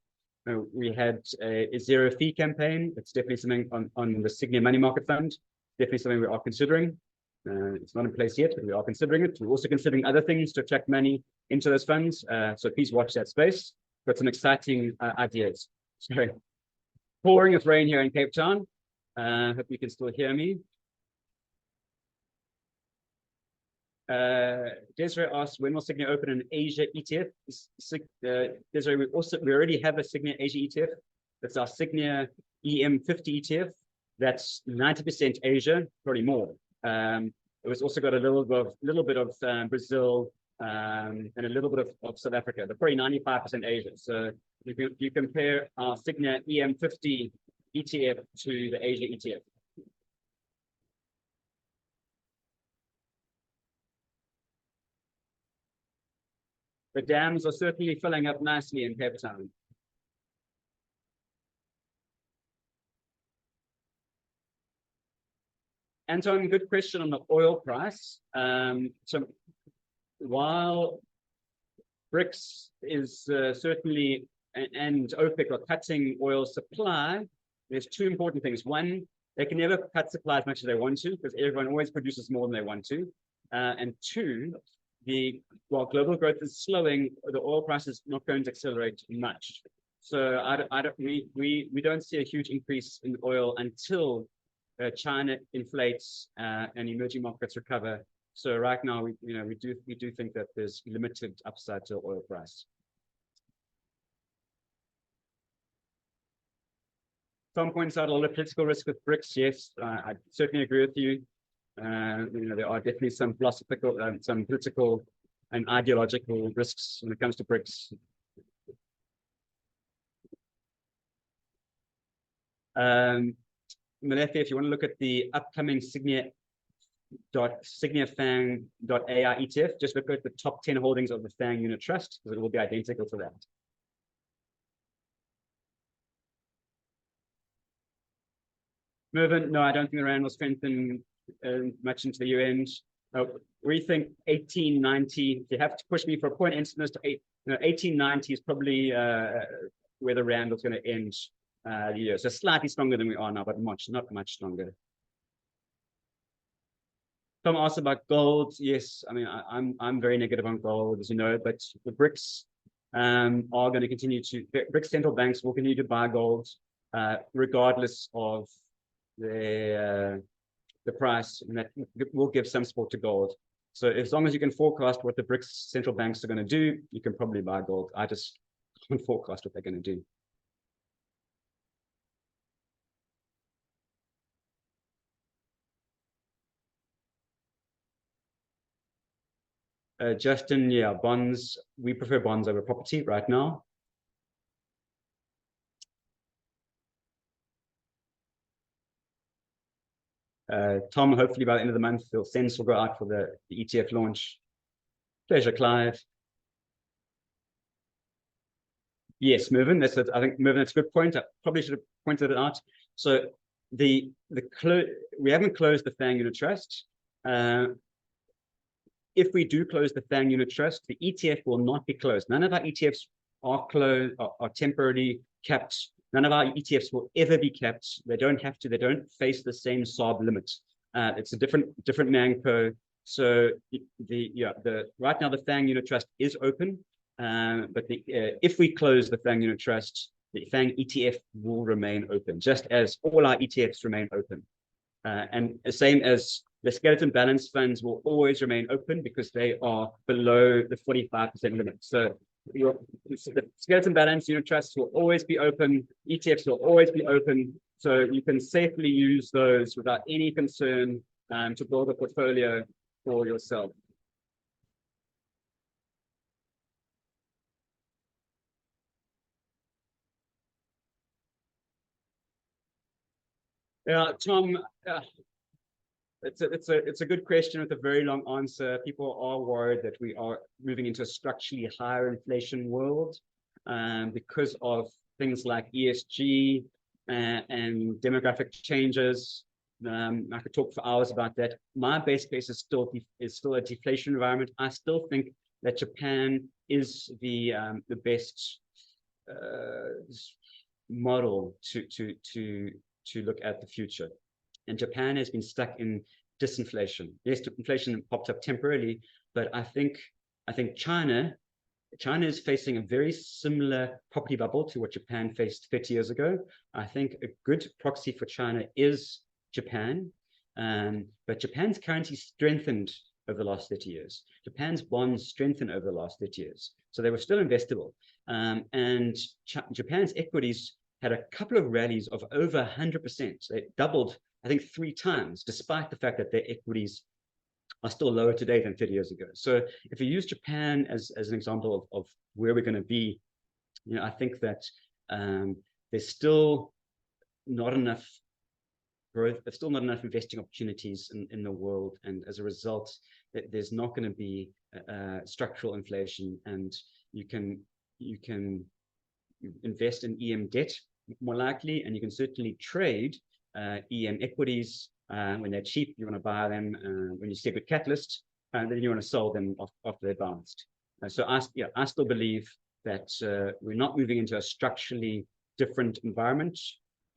we had a zero fee campaign. It's definitely something on the Sygnia Money Market Fund. Definitely something we are considering. It's not in place yet, but we are considering it. We're also considering other things to attract money into those funds. So please watch that space. Got some exciting ideas. Sorry, pouring with rain here in Cape Town. Hope you can still hear me. Desiree asks, when will Sygnia open an Asia ETF? Desiree, we already have a Sygnia Asia ETF. That's our Sygnia EM50 ETF. That's 90% Asia, probably more. It was also got a little bit of Brazil and a little bit of South Africa, but probably 95% Asia. So you compare our Sygnia EM50 ETF to the Asia ETF. The dams are certainly filling up nicely in Cape Town. Anton, good question on the oil price. So while BRICS is certainly, and OPEC are cutting oil supply, there's two important things. One, they can never cut supply as much as they want to, because everyone always produces more than they want to. And two, while global growth is slowing, the oil price is not going to accelerate much. So we don't see a huge increase in oil until China inflates and emerging markets recover. So right now, we do think that there's limited upside to the oil price. Tom points out a lot of political risk with BRICS. Yes, I certainly agree with you. There are definitely some philosophical, some political and ideological risks when it comes to BRICS. Malefi, if you want to look at the upcoming Sygnia FANG.AI ETF, just look at the top 10 holdings of the FANG unit trust, because it will be identical to that. Mervyn, no, I don't think the rand will strengthen much into the year end. We think 1890. If you have to push me for a point estimate to 1890 is probably where the rand is going to end the year. So slightly stronger than we are now, but not much stronger. Tom asked about gold. Yes, I mean I'm very negative on gold, as you know, but the BRICS are going to continue to. BRICS central banks will continue to buy gold regardless of the price, and that will give some support to gold. So as long as you can forecast what the BRICS central banks are going to do, you can probably buy gold. I just can't forecast what they're going to do. Justin, yeah, bonds. We prefer bonds over property right now. Tom, hopefully by the end of the month, the cents will go out for the ETF launch. Pleasure, Clive. Yes, Mervyn, I think, Mervyn, that's a good point. I probably should have pointed it out. So we haven't closed the FANG unit trust. If we do close the FANG unit trust, the ETF will not be closed. None of our ETFs are closed, are temporarily kept. None of our ETFs will ever be kept. They don't have to. They don't face the same SARB limit. It's a different ManCo. So right now the FANG unit trust is open, but if we close the FANG unit trust, the FANG ETF will remain open, just as all our ETFs remain open. And the same as the skeleton balance funds will always remain open because they are below the 45% limit. So the skeleton balance unit trusts will always be open. ETFs will always be open. So you can safely use those without any concern to build a portfolio for yourself. Yeah, Tom, it's a good question with a very long answer. People are worried that we are moving into a structurally higher inflation world because of things like ESG and demographic changes. I could talk for hours about that. My base case is still a deflation environment. I still think that Japan is the best model to look at the future. And Japan has been stuck in disinflation. Yes, inflation popped up temporarily, but I think China is facing a very similar property bubble to what Japan faced 30 years ago. I think a good proxy for China is Japan, but Japan's currency strengthened over the last 30 years. Japan's bonds strengthened over the last 30 years. So they were still investable. And Japan's equities had a couple of rallies of over 100%. They doubled, I think, 3 times, despite the fact that their equities are still lower today than 30 years ago. So if you use Japan as an example of where we're going to be, I think that there's still not enough growth, there's still not enough investing opportunities in the world, and as a result, there's not going to be structural inflation, and you can invest in EM debt more likely, and you can certainly trade EM equities when they're cheap. You want to buy them when you see a good catalyst, and then you want to sell them after they're bounced. So I still believe that we're not moving into a structurally different environment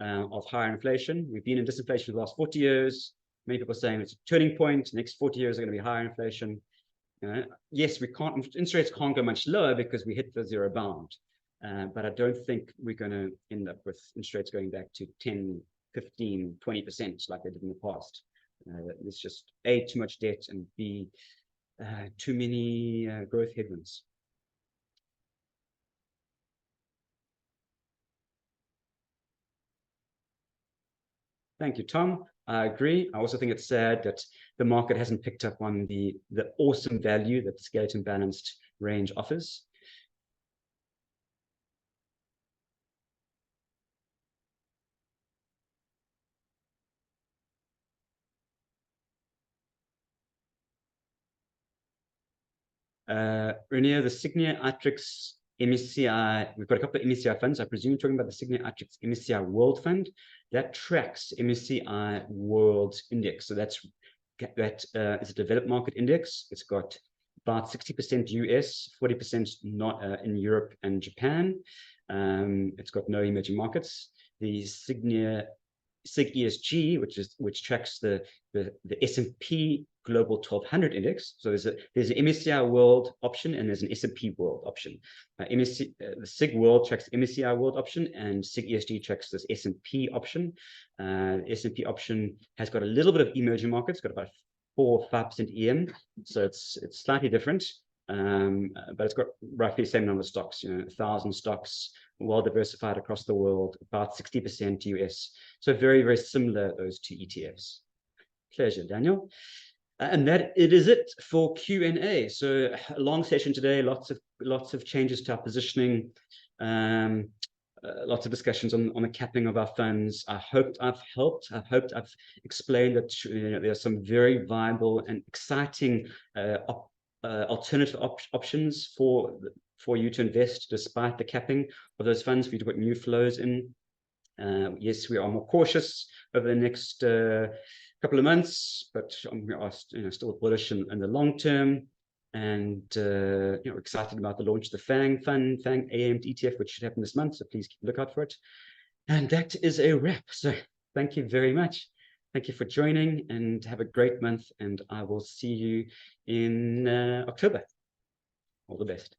of higher inflation. We've been in disinflation for the last 40 years. Many people are saying it's a turning point. The next 40 years are going to be higher inflation. Yes, interest rates can't go much lower because we hit the zero bound. But I don't think we're going to end up with interest rates going back to 10, 15, 20% like they did in the past. There's just A, too much debt, and B, too many growth headwinds. Thank you, Tom. I agree. I also think it's sad that the market hasn't picked up on the awesome value that the skeleton balanced range offers. Renier, the Sygnia Atrix MSCI, we've got a couple of MSCI funds. I presume you're talking about the Sygnia Atrix MSCI World Fund. That tracks MSCI World Index. So that is a developed market index. It's got about 60% US, 40% not in Europe and Japan. It's got no emerging markets. The Sygnia Sig ESG, which tracks the S&P Global 1200 index. So there's an MSCI World option and there's an S&P World option. The Sig World tracks the MSCI World option, and Sig ESG tracks this S&P option. S&P option has got a little bit of emerging markets, got about 4 or 5% EM, so it's slightly different. But it's got roughly the same number of stocks, 1,000 stocks, well diversified across the world, about 60% US. So very, very similar, those two ETFs. Pleasure, Daniel. And that it is it for Q&A. So a long session today, lots of changes to our positioning, lots of discussions on the capping of our funds. I hoped I've helped. I hoped I've explained that there are some very viable and exciting alternative options for you to invest despite the capping of those funds, for you to put new flows in. Yes, we are more cautious over the next couple of months, but we are still bullish in the long term, and excited about the launch of the FANG fund, FANG.AI AMETF, which should happen this month. So please keep a lookout for it. And that is a wrap. So thank you very much. Thank you for joining, and have a great month. And I will see you in October. All the best.